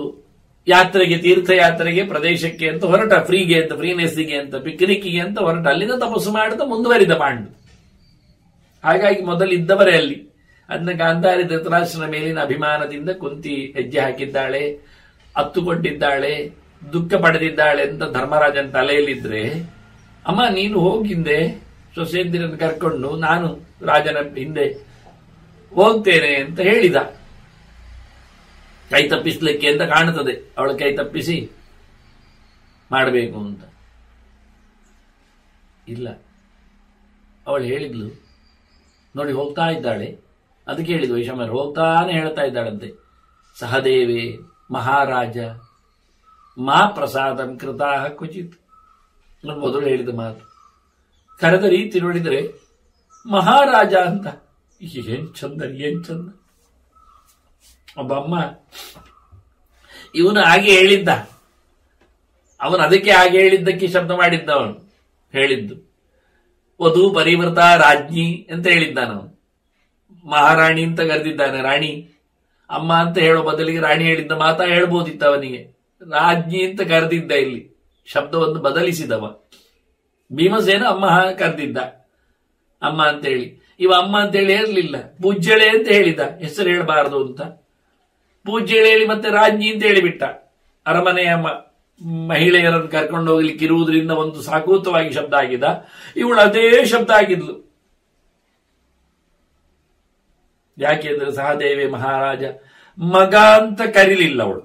ಯಾತ್ರೆಗೆ, ತೀರ್ಥಯಾತ್ರೆಗೆ, ಪ್ರದೇಶಕ್ಕೆ ಅಂತ ಹೊರಟ. ಫ್ರೀಗೆ ಅಂತ, ಫ್ರೀನೆಸ್ಸಿಗೆ ಅಂತ, ಪಿಕ್ನಿಕ್ಗೆ ಅಂತ ಹೊರಟ. ಅಲ್ಲಿಂದ ತಪಸ್ಸು ಮಾಡುತ್ತಾ ಮುಂದುವರಿದ ಪಾಂಡು. ಹಾಗಾಗಿ ಮೊದಲಿದ್ದವರೇ ಅಲ್ಲಿ. ಅದನ್ನ ಗಾಂಧಾರಿ ಧೃತರಾಷ್ಟ್ರನ ಮೇಲಿನ ಅಭಿಮಾನದಿಂದ ಕುಂತಿ ಹೆಜ್ಜೆ ಹಾಕಿದ್ದಾಳೆ, ಹತ್ತುಕೊಂಡಿದ್ದಾಳೆ, ದುಃಖ ಪಡೆದಿದ್ದಾಳೆ ಅಂತ ಧರ್ಮರಾಜನ ತಲೆಯಲ್ಲಿದ್ರೆ, ಅಮ್ಮ ನೀನು ಹೋಗಿಂದೆ ಸೊಸೆಯಂದಿರನ್ನು ಕರ್ಕೊಂಡು, ನಾನು ರಾಜನ ಹಿಂದೆ ಹೋಗ್ತೇನೆ ಅಂತ ಹೇಳಿದ. ಕೈ ತಪ್ಪಿಸ್ಲಿಕ್ಕೆ ಅಂತ ಕಾಣುತ್ತದೆ. ಅವಳ ಕೈ ತಪ್ಪಿಸಿ ಮಾಡಬೇಕು ಅಂತ ಇಲ್ಲ. ಅವಳು ಹೇಳಿದ್ಲು, ನೋಡಿ ಹೋಗ್ತಾ ಇದ್ದಾಳೆ. ಅದಕ್ಕೆ ಹೇಳಿದ್ವು ವೈಷಮ್ಯರು, ಹೋಗ್ತಾನೆ ಹೇಳ್ತಾ ಇದ್ದಾಳಂತೆ, ಸಹದೇವೇ ಮಹಾರಾಜ ಮಾ ಪ್ರಸಾದಂ ಕೃತಾ ಕ್ವಚಿತ್. ನಾನು ಮೊದಲು ಹೇಳಿದ ಮಾತು. ಕರೆದ ರೀತಿ ನೋಡಿದರೆ ಮಹಾರಾಜ ಅಂತ. ಏನ್ ಚಂದ, ಏನ್ ಚಂದ. ಒಬ್ಬಮ್ಮ ಇವನು ಹಾಗೆ ಹೇಳಿದ್ದ. ಅವನು ಅದಕ್ಕೆ ಹಾಗೆ ಹೇಳಿದ್ದಕ್ಕೆ ಶಬ್ದ ಮಾಡಿದ್ದ. ಅವನು ಹೇಳಿದ್ದು ವಧು ಪರಿವೃತ ರಾಜ್ಞಿ ಅಂತ ಹೇಳಿದ್ದಾನವನು. ಮಹಾರಾಣಿ ಅಂತ ಕರೆದಿದ್ದಾನೆ. ರಾಣಿ ಅಮ್ಮ ಅಂತ ಹೇಳೋ ಬದಲಿಗೆ ರಾಣಿ ಹೇಳಿದ್ದ ಮಾತಾ ಹೇಳ್ಬೋದಿತ್ತ. ಅವನಿಗೆ ರಾಜ್ಞಿ ಅಂತ ಕರೆದಿದ್ದ. ಇಲ್ಲಿ ಶಬ್ದವನ್ನು ಬದಲಿಸಿದವ. ಭೀಮಸೇನ ಅಮ್ಮ ಕರೆದಿದ್ದ ಅಮ್ಮ ಅಂತೇಳಿ. ಇವ ಅಮ್ಮ ಅಂತೇಳಿ ಹೇಳಲಿಲ್ಲ, ಪೂಜ್ಯಳೆ ಅಂತ ಹೇಳಿದ. ಹೆಸರು ಹೇಳಬಾರದು ಅಂತ ಪೂಜ್ಯಳೆ ಹೇಳಿ ಮತ್ತೆ ರಾಜ್ಞಿ ಅಂತ ಹೇಳಿಬಿಟ್ಟ. ಅರಮನೆಯ ಮಹಿಳೆಯರನ್ನು ಕರ್ಕೊಂಡು ಹೋಗ್ಲಿಕ್ಕೆ ಇರುವುದರಿಂದ ಒಂದು ಸಾಕೂತವಾಗಿ ಶಬ್ದ ಆಗಿದ. ಇವಳು ಅದೇ ಶಬ್ದ ಆಗಿದ್ಲು. ಯಾಕೆಂದ್ರೆ ಸಹದೇವಿ ಮಹಾರಾಜ ಮಗ ಅಂತ ಕರೀಲಿಲ್ಲ ಅವಳು.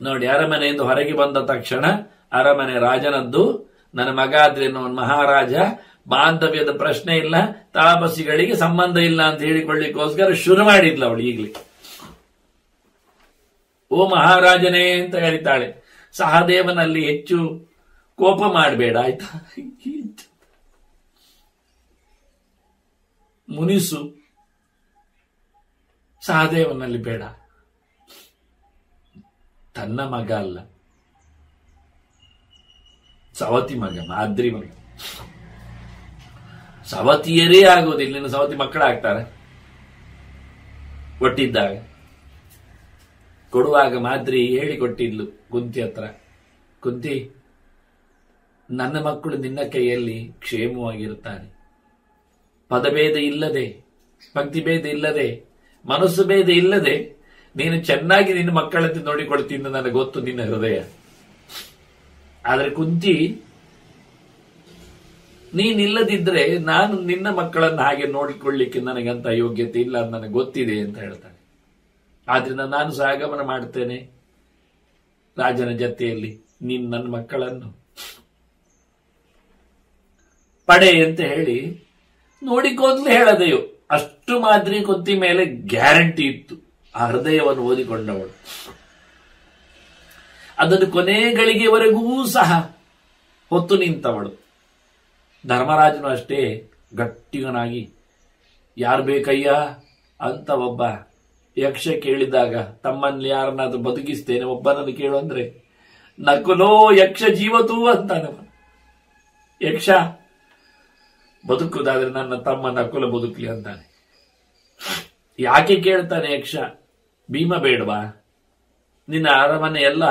ನೋಡಿ, ಅರಮನೆಯಿಂದ ಹೊರಗೆ ಬಂದ ತಕ್ಷಣ ಅರಮನೆ ರಾಜನದ್ದು, ನನ್ನ ಮಗ ಆದ್ರೆ ಮಹಾರಾಜ, ಬಾಂಧವ್ಯದ ಪ್ರಶ್ನೆ ಇಲ್ಲ, ತಾಪಸಿಗಳಿಗೆ ಸಂಬಂಧ ಇಲ್ಲ ಅಂತ ಹೇಳಿಕೊಳ್ಳಿಕ್ಕೋಸ್ಕರ ಶುರು ಮಾಡಿದ್ಲು ಅವಳು. ಈಗಲೇ ಓ ಮಹಾರಾಜನೇ ಅಂತ ಕರೀತಾಳೆ. ಸಹದೇವನಲ್ಲಿ ಹೆಚ್ಚು ಕೋಪ ಮಾಡಬೇಡ ಆಯ್ತಾ, ಮುನಿಸು. ಸಹದೇವನಲ್ಲಿ ಬೇಡ. ತನ್ನ ಮಗ ಅಲ್ಲ, ಸವತಿ ಮಗ, ಮಾದ್ರಿ ಮಗ. ಸವತಿಯರೇ ಆಗೋದಿಲ್ಲ, ಇನ್ನು ಸವತಿ ಮಕ್ಕಳಾಗ್ತಾರೆ. ಕೊಟ್ಟಿದ್ದಾಗ ಕೊಡುವಾಗ ಮಾದ್ರಿ ಹೇಳಿಕೊಟ್ಟಿದ್ಲು ಕುಂತಿ ಹತ್ರ, ಕುಂತಿ ನನ್ನ ಮಕ್ಕಳು ನಿನ್ನ ಕೈಯಲ್ಲಿ ಕ್ಷೇಮವಾಗಿರುತ್ತಾರೆ. ಪದಭೇದ ಇಲ್ಲದೆ, ಭಕ್ತಿಭೇದ ಇಲ್ಲದೆ, ಮನಸ್ಸು ಭೇದ ಇಲ್ಲದೆ ನೀನು ಚೆನ್ನಾಗಿ ನಿನ್ನ ಮಕ್ಕಳಂತೆ ನೋಡಿಕೊಳ್ತೀನಿ, ನನಗೆ ಗೊತ್ತು ನಿನ್ನ ಹೃದಯ. ಆದ್ರೆ ಕುಂತಿ, ನೀನಿಲ್ಲದಿದ್ರೆ ನಾನು ನಿನ್ನ ಮಕ್ಕಳನ್ನು ಹಾಗೆ ನೋಡಿಕೊಳ್ಳಿಕ್ಕೆ ನನಗಂತ ಯೋಗ್ಯತೆ ಇಲ್ಲ ಅಂತ ನನಗೆ ಗೊತ್ತಿದೆ ಅಂತ ಹೇಳ್ತಾನೆ. ಆದ್ರಿಂದ ನಾನು ಸಹಗಮನ ಮಾಡ್ತೇನೆ ರಾಜನ ಜೊತೆಯಲ್ಲಿ, ನೀನು ನನ್ನ ಮಕ್ಕಳನ್ನು ಪಡೆ ಅಂತ ಹೇಳಿ ನೋಡಿಕೋದ್ಲು ಹೇಳದೆಯೋ. ಅಷ್ಟು ಮಾದ್ರಿ ಕುಂತಿ ಮೇಲೆ ಗ್ಯಾರಂಟಿ ಇತ್ತು. ಆ ಹೃದಯವನ್ನು ಓದಿಕೊಂಡವಳು ಅದನ್ನು ಕೊನೆಗಳಿಗೆವರೆಗೂ ಸಹ ಹೊತ್ತು ನಿಂತವಳು. ಧರ್ಮರಾಜನು ಅಷ್ಟೇ ಗಟ್ಟಿಗನಾಗಿ, ಯಾರು ಬೇಕಯ್ಯ ಅಂತ ಒಬ್ಬ ಯಕ್ಷ ಕೇಳಿದಾಗ ತಮ್ಮಲ್ಲಿ ಯಾರನ್ನಾದ್ರೂ ಬದುಕಿಸ್ತೇನೆ ಒಬ್ಬನನ್ನು ಕೇಳು ಅಂದ್ರೆ ನಕುಲೋ ಯಕ್ಷ ಜೀವತೂ ಅಂತಾನವ. ಯಕ್ಷ ಬದುಕುದಾದ್ರೆ ನನ್ನ ತಮ್ಮ ನಕುಲ ಬದುಕಲಿ ಅಂತಾನೆ. ಯಾಕೆ ಕೇಳ್ತಾನೆ ಯಕ್ಷ? ಭೀಮ ಬೇಡವಾ? ನಿನ್ನ ಅರಮನೆ ಎಲ್ಲ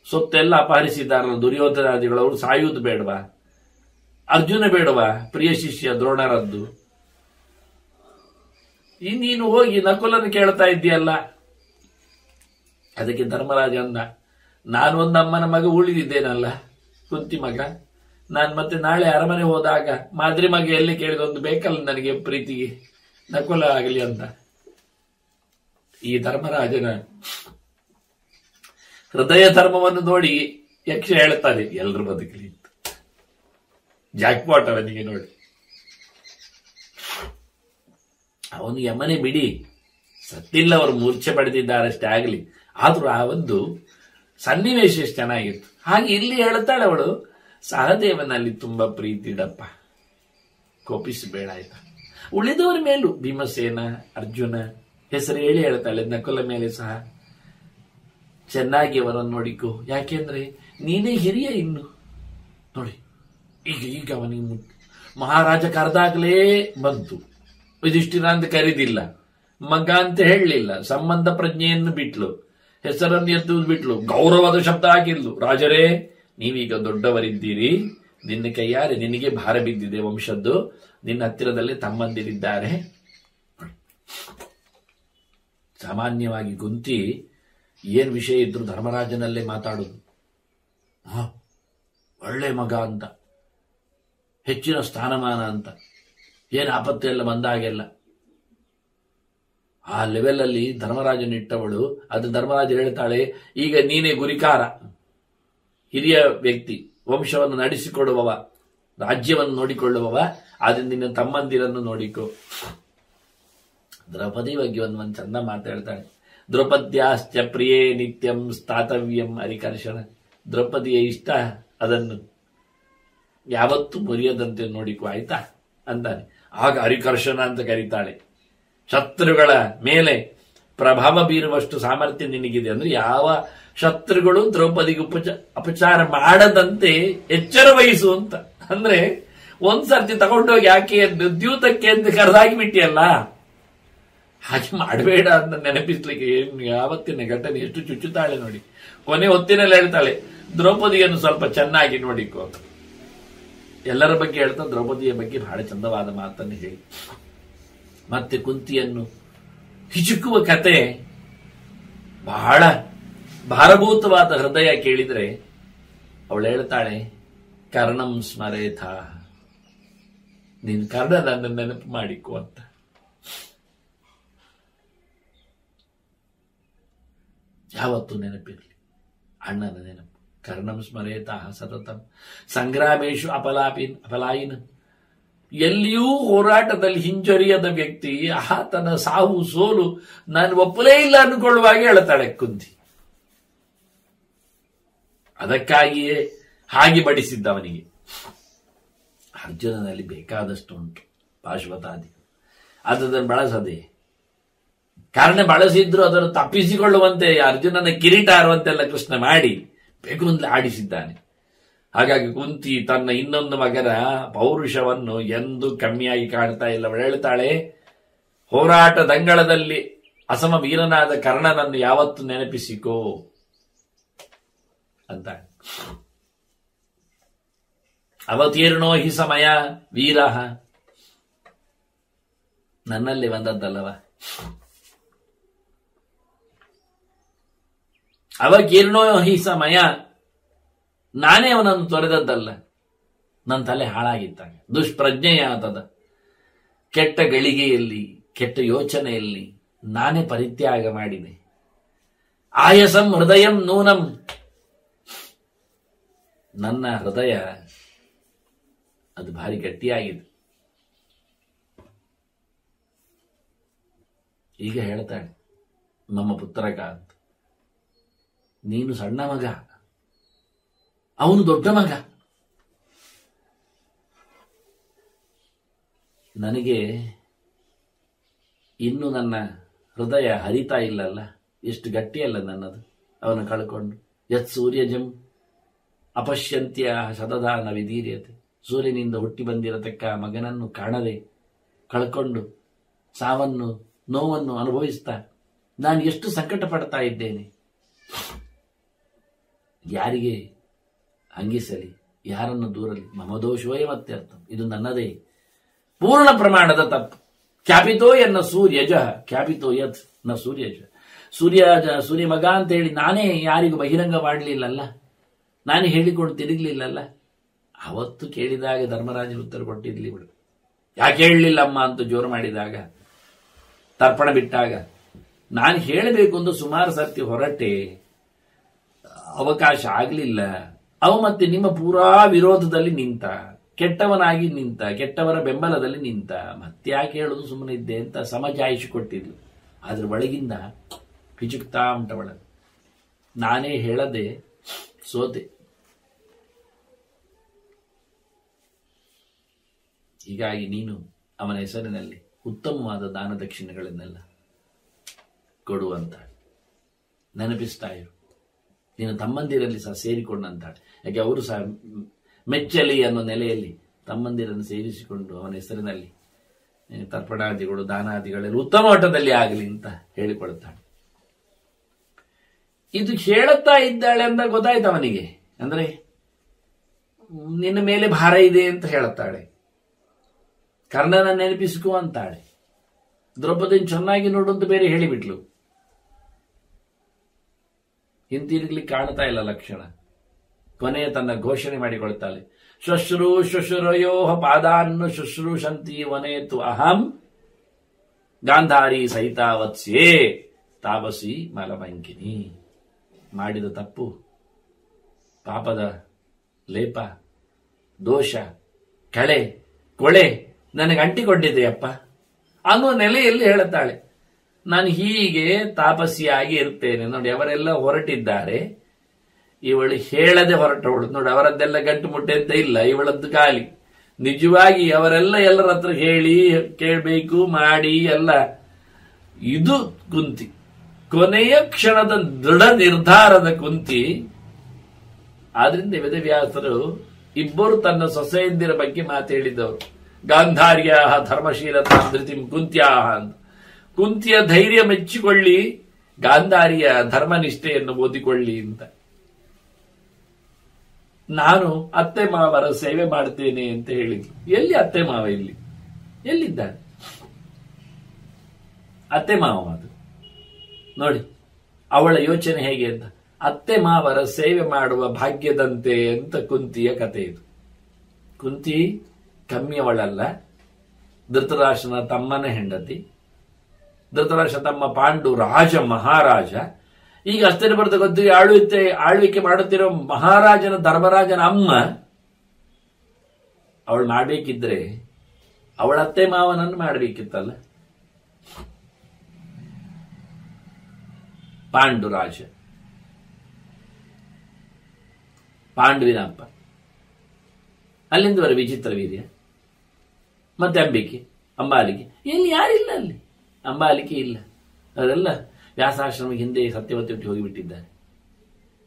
ಸೊತ್ತೆಲ್ಲ ಅಪಹರಿಸಿದಾರಲ್ಲ ದುರ್ಯೋಧನಾದಿಗಳವರು, ಸಾಯುವುದು ಬೇಡವಾ? ಅರ್ಜುನ ಬೇಡವಾ? ಪ್ರಿಯ ಶಿಷ್ಯ ದ್ರೋಣರದ್ದು. ನೀನು ಹೋಗಿ ನಕುಲನ ಕೇಳ್ತಾ ಇದ್ದೀಯಲ್ಲ. ಅದಕ್ಕೆ ಧರ್ಮರಾಜ ಅಂದ, ನಾನು ಒಂದು ಅಮ್ಮನ ಮಗ ಉಳಿದಿದ್ದೇನಲ್ಲ, ಕುಂತಿ ಮಗ. ನಾನು ಮತ್ತೆ ನಾಳೆ ಅರಮನೆ ಹೋದಾಗ ಮಾದ್ರಿ ಮಗ ಎಲ್ಲಿ ಕೇಳಿದೊಂದು ಬೇಕಲ್ಲ ನನಗೆ ಪ್ರೀತಿಗೆ, ನಕುಲ ಆಗಲಿ ಅಂತ. ಈ ಧರ್ಮರಾಜನ ಹೃದಯ ಧರ್ಮವನ್ನು ನೋಡಿ ಯಕ್ಷ ಹೇಳ್ತಾರೆ ಎಲ್ರು ಬದುಕಲಿ ಅಂತ. ಜಾಕ್ಪಾಟ್ ಅವನಿಗೆ ನೋಡಿ. ಅವನು ಯಮನೆ ಬಿಡಿ, ಸತ್ತಿಲ್ಲ, ಅವರು ಮೂರ್ಛೆ ಪಡೆದಿದ್ದಾರಷ್ಟೇ ಆಗಲಿ. ಆದ್ರೂ ಆ ಒಂದು ಸನ್ನಿವೇಶ ಎಷ್ಟು ಚೆನ್ನಾಗಿತ್ತು. ಹಾಗೆ ಇಲ್ಲಿ ಹೇಳ್ತಾಳೆ ಅವಳು, ಸಹದೇವನಲ್ಲಿ ತುಂಬಾ ಪ್ರೀತಿ ಇಡಪ್ಪ, ಕೋಪಿಸಬೇಡ ಆಯ್ತಾ. ಉಳಿದವರ ಮೇಲೂ ಭೀಮಸೇನ, ಅರ್ಜುನ ಹೆಸರು ಹೇಳಿ ಹೇಳ್ತಾಳೆ. ನಕುಲ ಮೇಲೆ ಸಹ ಚೆನ್ನಾಗಿ ಅವರನ್ನು ನೋಡಿಕೋ, ಯಾಕೆಂದ್ರೆ ನೀನೇ ಹಿರಿಯ ಇನ್ನು. ನೋಡಿ ಈಗ ಅವನಿಗೆ ಮಹಾರಾಜ ಕರೆದಾಗಲೇ ಬಂತು. ಯುಧಿಷ್ಠಿರ ಅಂತ ಕರೀದಿಲ್ಲ, ಮಗ ಅಂತ ಹೇಳಲಿಲ್ಲ, ಸಂಬಂಧ ಪ್ರಜ್ಞೆಯನ್ನು ಬಿಟ್ಲು, ಹೆಸರನ್ನು ಎದ್ದು ಬಿಟ್ಲು, ಗೌರವದ ಶಬ್ದ ಆಗಿದ್ಲು. ರಾಜರೇ, ನೀವೀಗ ದೊಡ್ಡವರಿದ್ದೀರಿ, ನಿನ್ನ ಕೈಯಾರೆ ನಿನಗೆ ಭಾರ ಬಿದ್ದಿದೆ ವಂಶದ್ದು, ನಿನ್ನ ಹತ್ತಿರದಲ್ಲೇ ತಮ್ಮಂದಿರಿದ್ದಾರೆ. ಸಾಮಾನ್ಯವಾಗಿ ಕುಂತಿ ಏನ್ ವಿಷಯ ಇದ್ರು ಧರ್ಮರಾಜನಲ್ಲೇ ಮಾತಾಡುದು. ಒಳ್ಳೆ ಮಗ ಅಂತ, ಹೆಚ್ಚಿನ ಸ್ಥಾನಮಾನ ಅಂತ, ಏನು ಆಪತ್ತು ಎಲ್ಲ ಬಂದಾಗೆಲ್ಲ ಆ ಲೆವೆಲ್ ಅಲ್ಲಿ ಧರ್ಮರಾಜನಿಟ್ಟವಳು. ಅದು ಧರ್ಮರಾಜ ಹೇಳ್ತಾಳೆ, ಈಗ ನೀನೇ ಗುರಿಕಾರ, ಹಿರಿಯ ವ್ಯಕ್ತಿ, ವಂಶವನ್ನು ನಡೆಸಿಕೊಡುವವ, ರಾಜ್ಯವನ್ನು ನೋಡಿಕೊಳ್ಳುವವ, ಆದ್ರಿಂದ ನಿನ್ನ ತಮ್ಮಂದಿರನ್ನು ನೋಡಿಕೋ. ದ್ರೌಪದಿ ಬಗ್ಗೆ ಒಂದು ಚಂದ ಮಾತಾಡ್ತಾಳೆ. ದ್ರೌಪದ್ಯಾಶ್ಚ ಪ್ರಿಯೇ ನಿತ್ಯಂ ಸ್ಥಾತವ್ಯಂ ಹರಿಕರ್ಷಣ. ದ್ರೌಪದಿಯ ಇಷ್ಟ, ಅದನ್ನು ಯಾವತ್ತೂ ಮುರಿಯದಂತೆ ನೋಡಿಕೋ ಆಯ್ತಾ ಅಂತಾನೆ. ಆಗ ಹರಿಕರ್ಷಣ ಅಂತ ಕರೀತಾಳೆ. ಶತ್ರುಗಳ ಮೇಲೆ ಪ್ರಭಾವ ಬೀರುವಷ್ಟು ಸಾಮರ್ಥ್ಯ ನಿನಗಿದೆ. ಅಂದ್ರೆ ಯಾವ ಶತ್ರುಗಳು ದ್ರೌಪದಿಗೆ ಅಪಚಾರ ಮಾಡದಂತೆ ಎಚ್ಚರ ವಹಿಸು ಅಂತ. ಅಂದ್ರೆ ಒಂದ್ಸರ್ತಿ ತಗೊಂಡೋಗಿ ಯಾಕೆ ದ್ಯೂತಕ್ಕೆ ಅಂತ ಕರೆದಾಗಿ ಬಿಟ್ಟಿಯಲ್ಲ, ಹಾಗೆ ಮಾಡಬೇಡ ಅಂತ ನೆನಪಿಸ್ಲಿಕ್ಕೆ ಏನು ಯಾವತ್ತಿನ ಘಟನೆ ಎಷ್ಟು ಚುಚ್ಚುತ್ತಾಳೆ ನೋಡಿ. ಕೊನೆ ಹೊತ್ತಿನಲ್ಲಿ ಹೇಳ್ತಾಳೆ, ದ್ರೌಪದಿಯನ್ನು ಸ್ವಲ್ಪ ಚೆನ್ನಾಗಿ ನೋಡಿಕೋ. ಎಲ್ಲರ ಬಗ್ಗೆ ಹೇಳ್ತಾ ದ್ರೌಪದಿಯ ಬಗ್ಗೆ ಬಹಳ ಚಂದವಾದ ಮಾತನ್ನು ಹೇಳಿ, ಮತ್ತೆ ಕುಂತಿಯನ್ನು ಹಿಚುಕುವ ಕತೆ, ಬಹಳ ಭಾರಭೂತವಾದ ಹೃದಯ ಕೇಳಿದ್ರೆ ಅವಳು ಹೇಳ್ತಾಳೆ, ಕರ್ಣಂ ಸ್ಮರೇಥ, ನೀನು ಕರ್ಣನನ್ನು ನೆನಪು ಮಾಡಿಕೋ ಅಂತ. ಯಾವತ್ತು ನೆನಪಿರಲಿ ಅಣ್ಣನ ನೆನಪು. ಕರ್ಣಂ ಸ್ಮರೇತ ಸತತಂ ಸಂಗ್ರಾಮೇಶು ಅಪಲಾಯಿನ. ಎಲ್ಲಿಯೂ ಹೋರಾಟದಲ್ಲಿ ಹಿಂಜರಿಯದ ವ್ಯಕ್ತಿ ಆತನ ಸಾವು ಸೋಲು ನಾನು ಒಪ್ಪಲೇ ಇಲ್ಲ ಅನ್ಕೊಳ್ಳುವಾಗ ಹೇಳ್ತಾಳೆ ಕುಂತಿ. ಅದಕ್ಕಾಗಿಯೇ ಹಾಗೆ ಬಡಿಸಿದ್ದವನಿಗೆ. ಅರ್ಜುನನಲ್ಲಿ ಬೇಕಾದಷ್ಟು ಉಂಟು ಪಾಶ್ವತಾದಿ, ಅದನ್ನು ಬಳಸದೆ, ಕಾರಣ ಬಳಸಿದ್ರು ಅದನ್ನು ತಪ್ಪಿಸಿಕೊಳ್ಳುವಂತೆ ಅರ್ಜುನನ ಕಿರೀಟ ಆರುವಂತೆಲ್ಲ ಕೃಷ್ಣ ಮಾಡಿ ಬೇಗುಂದಲೇ ಆಡಿಸಿದ್ದಾನೆ. ಹಾಗಾಗಿ ಕುಂತಿ ತನ್ನ ಇನ್ನೊಂದು ಮಗನ ಪೌರುಷವನ್ನು ಎಂದು ಕಮ್ಮಿಯಾಗಿ ಕಾಣ್ತಾ ಇಲ್ಲ. ಅವಳು ಹೇಳ್ತಾಳೆ, ಹೋರಾಟ ದಂಗಳದಲ್ಲಿ ಅಸಮ ವೀರನಾದ ಕರ್ಣನನ್ನು ಯಾವತ್ತು ನೆನಪಿಸಿಕೋ ಅಂತ. ಅವತೀರ್ಣೋ ಹಿ ಸಮಯ ವೀರ, ನನ್ನಲ್ಲಿ ಬಂದದ್ದಲ್ಲವ. ಅವಕೀರ್ಣೋ ಹಿ ಸಮಯ, ನಾನೇ ಅವನನ್ನು ತೊರೆದದ್ದಲ್ಲ. ನನ್ನ ತಲೆ ಹಾಳಾಗಿತ್ತಾಗ, ದುಷ್ಪ್ರಜ್ಞೆಯಾತದ, ಕೆಟ್ಟ ಗಳಿಗೆಯಲ್ಲಿ, ಕೆಟ್ಟ ಯೋಚನೆಯಲ್ಲಿ ನಾನೇ ಪರಿತ್ಯಾಗ ಮಾಡಿದೆ. ಆಯಸಂ ಹೃದಯಂ ನೂನಂ, ನನ್ನ ಹೃದಯ ಅದು ಭಾರಿ ಗಟ್ಟಿಯಾಗಿದೆ. ಈಗ ಹೇಳ್ತಾಳೆ ನಮ್ಮ ಪುತ್ರಕ ಅಂತ. ನೀನು ಸಣ್ಣ ಮಗ, ಅವನು ದೊಡ್ಡ ಮಗ. ನನಗೆ ಇನ್ನು ನನ್ನ ಹೃದಯ ಹರಿತಾ ಇಲ್ಲಲ್ಲ, ಎಷ್ಟು ಗಟ್ಟಿಯಲ್ಲ ನನ್ನದು ಅವನು ಕಳ್ಕೊಂಡು. ಯತ್ ಸೂರ್ಯಜಂ ಅಪಶ್ಯಂತ್ಯ ಶತದಾನ ವಿಧೀರ್ಯತೆ. ಸೂರ್ಯನಿಂದ ಹುಟ್ಟಿ ಬಂದಿರತಕ್ಕ ಮಗನನ್ನು ಕಾಣದೆ ಕಳ್ಕೊಂಡು ಸಾವನ್ನು ನೋವನ್ನು ಅನುಭವಿಸ್ತಾ ನಾನು ಎಷ್ಟು ಸಂಕಟ ಪಡ್ತಾ ಇದ್ದೇನೆ. ಯಾರಿಗೆ ಹಂಗಿಸಲಿ, ಯಾರನ್ನು ದೂರಲಿ, ಮಮದೋಷವೇ ಮತ್ತೆ ಅರ್ಥ. ಇದು ನನ್ನದೇ ಪೂರ್ಣ ಪ್ರಮಾಣದ ತಪ್ಪು. ಖ್ಯಾಪಿತೋ ಎನ್ನ ಸೂರ್ಯಜ ಖ್ಯಾಪಿತೋ ಯತ್ ನ ಸೂರ್ಯಜ. ಸೂರ್ಯ ಮಗ ಅಂತ ಹೇಳಿ ನಾನೇ ಯಾರಿಗೂ ಬಹಿರಂಗ ಮಾಡಲಿಲ್ಲಲ್ಲ, ನಾನೇ ಹೇಳಿಕೊಂಡು ತಿರುಗಲಿಲ್ಲಲ್ಲ. ಅವತ್ತು ಕೇಳಿದಾಗ ಧರ್ಮರಾಜನ ಉತ್ತರ ಕೊಟ್ಟಿರ್ಲಿ ಬಿಡು. ಯಾಕೆ ಹೇಳಲಿಲ್ಲಮ್ಮ ಅಂತ ಜೋರು ಮಾಡಿದಾಗ, ತರ್ಪಣ ಬಿಟ್ಟಾಗ ನಾನು ಹೇಳಬೇಕು ಎಂದು ಸುಮಾರು ಸರ್ತಿ ಹೊರಟೆ, ಅವಕಾಶ ಆಗಲಿಲ್ಲ. ಅವ ಮತ್ತೆ ನಿಮ್ಮ ಪೂರಾ ವಿರೋಧದಲ್ಲಿ ನಿಂತ, ಕೆಟ್ಟವನಾಗಿ ನಿಂತ, ಕೆಟ್ಟವರ ಬೆಂಬಲದಲ್ಲಿ ನಿಂತ. ಮತ್ತೆ ಯಾಕೆ ಹೇಳೋದು, ಸುಮ್ಮನೆ ಇದ್ದೆ ಅಂತ ಸಮಜಾಯಿಷಿ ಕೊಟ್ಟಿದ್ಲು. ಅದ್ರ ಒಳಗಿಂದ ಹಿಚುಕ್ತಾ ಉಂಟ ಒಳಗೆ. ನಾನೇ ಹೇಳದೆ ಸೋತೆ. ಹೀಗಾಗಿ ನೀನು ಅವನ ಹೆಸರಿನಲ್ಲಿ ಉತ್ತಮವಾದ ದಾನ ದಕ್ಷಿಣೆಗಳನ್ನೆಲ್ಲ ಕೊಡುವಂತ ನೆನಪಿಸ್ತಾ ಇರು. ನಿನ್ನ ತಮ್ಮಂದಿರಲ್ಲಿ ಸಹ ಸೇರಿಕೊಂಡಂತಾಳೆ. ಯಾಕೆ ಅವರು ಸಹ ಮೆಚ್ಚಲಿ ಅನ್ನೋ ನೆಲೆಯಲ್ಲಿ ತಮ್ಮಂದಿರನ್ನು ಸೇರಿಸಿಕೊಂಡು ಅವನ ಹೆಸರಿನಲ್ಲಿ ತರ್ಪಣಾದಿಗಳು ದಾನಾದಿಗಳೆಲ್ಲ ಉತ್ತಮ ಮಟ್ಟದಲ್ಲಿ ಆಗಲಿ ಅಂತ ಹೇಳಿಕೊಳ್ತಾಳೆ. ಇದು ಹೇಳುತ್ತಾ ಇದ್ದಾಳೆ ಅಂತ ಗೊತ್ತಾಯ್ತು ಅವನಿಗೆ. ಅಂದ್ರೆ ನಿನ್ನ ಮೇಲೆ ಭಾರ ಇದೆ ಅಂತ ಹೇಳುತ್ತಾಳೆ. ಕರ್ಣನ ನೆನಪಿಸಿಕೋ ಅಂತಾಳೆ. ದ್ರೌಪದಿನ ಚೆನ್ನಾಗಿ ನೋಡುವಂತ ಬೇರೆ ಹೇಳಿಬಿಟ್ಲು. ಹಿಂತಿರುಗ್ಲಿಕ್ಕೆ ಕಾಣ್ತಾ ಇಲ್ಲ ಲಕ್ಷಣ. ಕೊನೆಯ ತನ್ನ ಘೋಷಣೆ ಮಾಡಿಕೊಳ್ತಾಳೆ. ಶ್ವಶ್ರೂಶುರಯೋ ಪಾದಾನ್ನು ಶುಶ್ರೂಷಂತಿ ವನೇತು ಅಹಂ ಗಾಂಧಾರಿ ಸಹಿತಾವತ್ಸ್ಯೇ ತಾಪಸಿ ಮಲಮಂಕಿನಿ. ಮಾಡಿದ ತಪ್ಪು, ಪಾಪದ ಲೇಪ, ದೋಷ, ಕಳೆ, ಕೊಳೆ ನನಗೆ ಅಂಟಿಕೊಂಡಿದೆಯಪ್ಪ ಅನ್ನುವ ನೆಲೆಯಲ್ಲಿ ಹೇಳುತ್ತಾಳೆ. ನಾನು ಹೀಗೆ ತಾಪಸಿಯಾಗಿ ಇರ್ತೇನೆ ನೋಡಿ. ಅವರೆಲ್ಲ ಹೊರಟಿದ್ದಾರೆ, ಇವಳು ಹೇಳದೆ ಹೊರಟವಳು ನೋಡಿ. ಅವರದ್ದೆಲ್ಲ ಗಂಟು ಮುಟ್ಟೆ ಅಂತ ಇಲ್ಲ, ಇವಳದ್ದು ಖಾಲಿ. ನಿಜವಾಗಿ ಅವರೆಲ್ಲ ಎಲ್ಲರ ಹತ್ರ ಹೇಳಿ ಕೇಳಬೇಕು ಮಾಡಿ ಎಲ್ಲ. ಇದು ಕುಂತಿ, ಕೊನೆಯ ಕ್ಷಣದ ದೃಢ ನಿರ್ಧಾರದ ಕುಂತಿ. ಆದ್ರಿಂದ ವೇದವ್ಯಾಸರು ಇಬ್ಬರು ತನ್ನ ಸೊಸೆಯಂದಿರ ಬಗ್ಗೆ ಮಾತೇಳಿದವರು. ಗಾಂಧಾರ್ಯ ಧರ್ಮಶೀಲತಾ ಧೃತಿಂ ಕುಂತ್ಯಾ ಅಂತ. ಕುಂತಿಯ ಧೈರ್ಯ ಮೆಚ್ಚಿಕೊಳ್ಳಿ, ಗಾಂಧಾರಿಯ ಧರ್ಮನಿಷ್ಠೆಯನ್ನು ಓದಿಕೊಳ್ಳಿ ಅಂತ. ನಾನು ಅತ್ತೆ ಮಾವರ ಸೇವೆ ಮಾಡ್ತೇನೆ ಅಂತ ಹೇಳಿದ್ಲು. ಎಲ್ಲಿ ಅತ್ತೆ ಮಾವ? ಇಲ್ಲಿ ಎಲ್ಲಿದ್ದಾರೆ ಅತ್ತೆ ಮಾವ? ಅದು ನೋಡಿ ಅವಳ ಯೋಚನೆ ಹೇಗೆ ಅಂತ. ಅತ್ತೆ ಮಾವರ ಸೇವೆ ಮಾಡುವ ಭಾಗ್ಯದಂತೆ ಅಂತ ಕುಂತಿಯ ಕಥೆ ಇದು. ಕುಂತಿ ಕಮ್ಮಿಯವಳಲ್ಲ, ಧೃತರಾಷ್ಟ್ರನ ತಮ್ಮನ ಹೆಂಡತಿ. ಧೃತರಾಷ್ಟ್ರ ತಮ್ಮ ಪಾಂಡು ರಾಜ ಮಹಾರಾಜ. ಈಗ ಅಷ್ಟೇ ಬರ್ತ ಗೊತ್ತಿಗೆ ಆಳ್ವಿಕೆ ಮಾಡುತ್ತಿರೋ ಮಹಾರಾಜನ ಧರ್ಮರಾಜನ ಅಮ್ಮ. ಅವಳು ಮಾಡಬೇಕಿದ್ರೆ ಅವಳ ಅತ್ತೆ ಮಾವನನ್ನು ಮಾಡಬೇಕಿತ್ತಲ್ಲ. ಪಾಂಡು ರಾಜ, ಪಾಂಡುವಿನ ಅಪ್ಪ. ಅಲ್ಲಿಂದ ಬರ ವಿಚಿತ್ರ ವೀರ್ಯ, ಮತ್ತೆ ಅಂಬಾಲಿಕೆ. ಎಲ್ಲಿ ಯಾರಿಲ್ಲ ಅಲ್ಲಿ, ಅಂಬಾಲಿಕೆ ಇಲ್ಲ. ಅವರೆಲ್ಲ ವ್ಯಾಸಾಶ್ರಮ ಹಿಂದೆ ಸತ್ಯವತಿ ಹುಟ್ಟಿ ಹೋಗಿಬಿಟ್ಟಿದ್ದಾರೆ.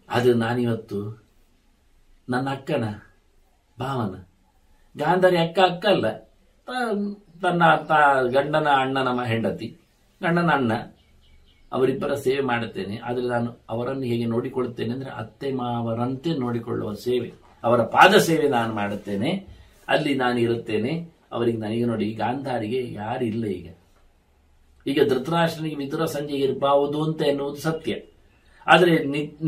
ಆದ್ರೆ ನಾನಿವತ್ತು ನನ್ನ ಅಕ್ಕನ ಭಾವನ, ಗಾಂಧಾರಿ ಅಕ್ಕ ಅಲ್ಲ, ತನ್ನ ಗಂಡನ ಅಣ್ಣನ ಹೆಂಡತಿ, ಗಂಡನ ಅಣ್ಣ, ಅವರಿಬ್ಬರ ಸೇವೆ ಮಾಡುತ್ತೇನೆ. ಆದರೆ ನಾನು ಅವರನ್ನು ಹೇಗೆ ನೋಡಿಕೊಳ್ಳುತ್ತೇನೆ ಅಂದ್ರೆ ಅತ್ತೆ ಮಾವರಂತೆ ನೋಡಿಕೊಳ್ಳುವ ಸೇವೆ, ಅವರ ಪಾದ ಸೇವೆ ನಾನು ಮಾಡುತ್ತೇನೆ. ಅಲ್ಲಿ ನಾನು ಇರುತ್ತೇನೆ. ಅವರಿಗೆ ನನಗೆ ನೋಡಿ, ಗಾಂಧಾರಿಗೆ ಯಾರಿಲ್ಲ ಈಗ ಧೃತರಾಷ್ಟ್ರನಿಗೆ ವಿದುರ ಸಂಜೆ ಇರಬಹುದು ಅಂತ ಎನ್ನುವುದು ಸತ್ಯ. ಆದರೆ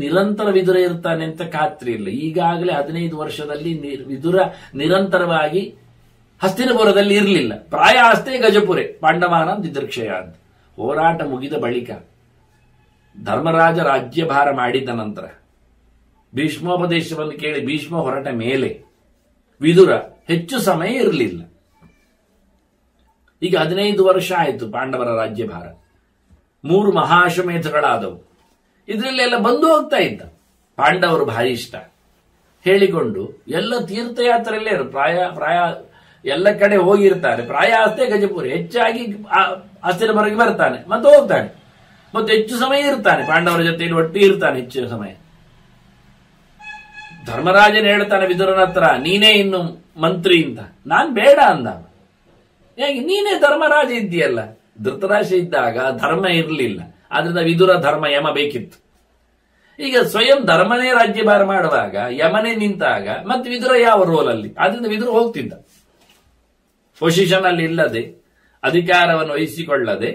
ನಿರಂತರ ವಿದುರ ಇರ್ತಾನೆ ಅಂತ ಖಾತ್ರಿ ಇಲ್ಲ. ಈಗಾಗಲೇ 15 ವರ್ಷದಲ್ಲಿ ವಿದುರ ನಿರಂತರವಾಗಿ ಹಸ್ತಿನಪುರದಲ್ಲಿ ಇರಲಿಲ್ಲ. ಪ್ರಾಯ ಅಷ್ಟೇ ಗಜಪುರೆ ಪಾಂಡವಾನ ದಿದೃಕ್ಷಯ ಅಂತ. ಹೋರಾಟ ಮುಗಿದ ಬಳಿಕ ಧರ್ಮರಾಜ ರಾಜ್ಯಭಾರ ಮಾಡಿದ ನಂತರ ಭೀಷ್ಮೋಪದೇಶವನ್ನು ಕೇಳಿ ಭೀಷ್ಮ ಹೊರಟ ಮೇಲೆ ವಿದುರ ಹೆಚ್ಚು ಸಮಯ ಇರಲಿಲ್ಲ. ಈಗ 15 ವರ್ಷ ಆಯಿತು ಪಾಂಡವರ ರಾಜ್ಯಭಾರ. 3 ಮಹಾಶ್ವಮೇಧಗಳಾದವು. ಇದರಲ್ಲೆಲ್ಲ ಬಂದು ಹೋಗ್ತಾ ಇದ್ದ. ಪಾಂಡವರು ಭಾರಿ ಇಷ್ಟ ಹೇಳಿಕೊಂಡು ಎಲ್ಲ ತೀರ್ಥಯಾತ್ರೆಯಲ್ಲೇ ಪ್ರಾಯ ಎಲ್ಲ ಕಡೆ ಹೋಗಿರ್ತಾರೆ. ಪ್ರಾಯ ಅಷ್ಟೇ ಗಜಪುರ, ಹೆಚ್ಚಾಗಿ ಅಸ್ಥಿರ ಹೊರಗೆ ಬರ್ತಾನೆ ಮತ್ತೆ ಹೋಗ್ತಾನೆ, ಮತ್ತೆ ಹೆಚ್ಚು ಸಮಯ ಇರ್ತಾನೆ ಪಾಂಡವರ ಜೊತೆಯಲ್ಲಿ ಒಟ್ಟಿಗೆ ಇರ್ತಾನೆ ಹೆಚ್ಚು ಸಮಯ. ಧರ್ಮರಾಜನ ಹೇಳ್ತಾನೆ ವಿದುರನ ಹತ್ರ, ನೀನೇ ಇನ್ನು ಮಂತ್ರಿ ಅಂತ. ನಾನ್ ಬೇಡ ಅಂದ. ಹೇಗೆ? ನೀನೇ ಧರ್ಮರಾಜ ಇದ್ದೀಯಲ್ಲ. ಧೃತರಾಷ್ಟ್ರ ಇದ್ದಾಗ ಧರ್ಮ ಇರಲಿಲ್ಲ, ಆದ್ರಿಂದ ವಿದುರ ಧರ್ಮ ಯಮ ಬೇಕಿತ್ತು. ಈಗ ಸ್ವಯಂ ಧರ್ಮನೇ ರಾಜ್ಯಭಾರ ಮಾಡುವಾಗ ಯಮನೇ ನಿಂತಾಗ ಮತ್ತೆ ವಿದುರ ಯಾವ ರೋಲ್ ಅಲ್ಲಿ? ಆದ್ರಿಂದ ವಿದುರ ಹೋಗ್ತಿದ್ದ. ಪೊಸಿಷನ್ ಅಲ್ಲಿ ಇಲ್ಲದೆ, ಅಧಿಕಾರವನ್ನು ವಹಿಸಿಕೊಳ್ಳದೆ,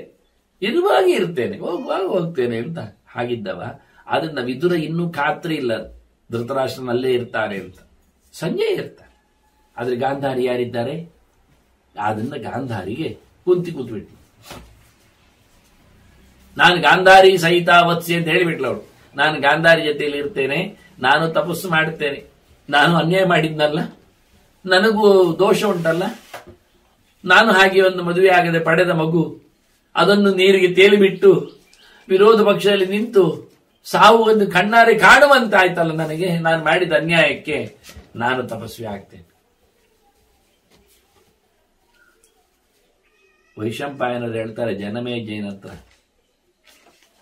ಇರುವಾಗ ಇರ್ತೇನೆ, ಹೋಗುವಾಗ ಹೋಗ್ತೇನೆ ಅಂತ ಹಾಗಿದ್ದವ. ಆದ್ರಿಂದ ವಿದುರ ಇನ್ನೂ ಖಾತ್ರಿ ಇಲ್ಲ ಧೃತರಾಷ್ಟ್ರನಲ್ಲೇ ಇರ್ತಾರೆ ಅಂತ. ಸಂಜೆ ಇರ್ತಾರೆ. ಆದ್ರೆ ಗಾಂಧಾರಿ ಯಾರಿದ್ದಾರೆ? ಆದ್ರಿಂದ ಗಾಂಧಾರಿಗೆ ಕೂತ್ಬಿಟ್ಲು. ನಾನು ಗಾಂಧಾರಿ ಸಹಿತ ವತ್ಸಿ ಅಂತ ಹೇಳಿಬಿಟ್ಲು ಅವಳು. ನಾನು ಗಾಂಧಾರಿ ಜೊತೆಯಲ್ಲಿ ಇರ್ತೇನೆ, ನಾನು ತಪಸ್ಸು ಮಾಡುತ್ತೇನೆ, ನಾನು ಅನ್ಯಾಯ ಮಾಡಿದ್ನಲ್ಲ, ನನಗೂ ದೋಷ ಉಂಟಲ್ಲ, ನಾನು ಹಾಗೆ ಒಂದು ಮದುವೆ ಆಗದೆ ಪಡೆದ ಮಗು ಅದನ್ನು ನೀರಿಗೆ ತೇಲಿಬಿಟ್ಟು ವಿರೋಧ ಪಕ್ಷದಲ್ಲಿ ನಿಂತು ಸಾವು ಒಂದು ಕಣ್ಣಾರೆ ಕಾಣುವಂತಾಯ್ತಲ್ಲ ನನಗೆ, ನಾನು ಮಾಡಿದ ಅನ್ಯಾಯಕ್ಕೆ ನಾನು ತಪಸ್ವಿ ಆಗ್ತೇನೆ. ವೈಶಂಪಾಯನರು ಹೇಳ್ತಾರೆ ಜನಮೇಜಯನ ಹತ್ರ,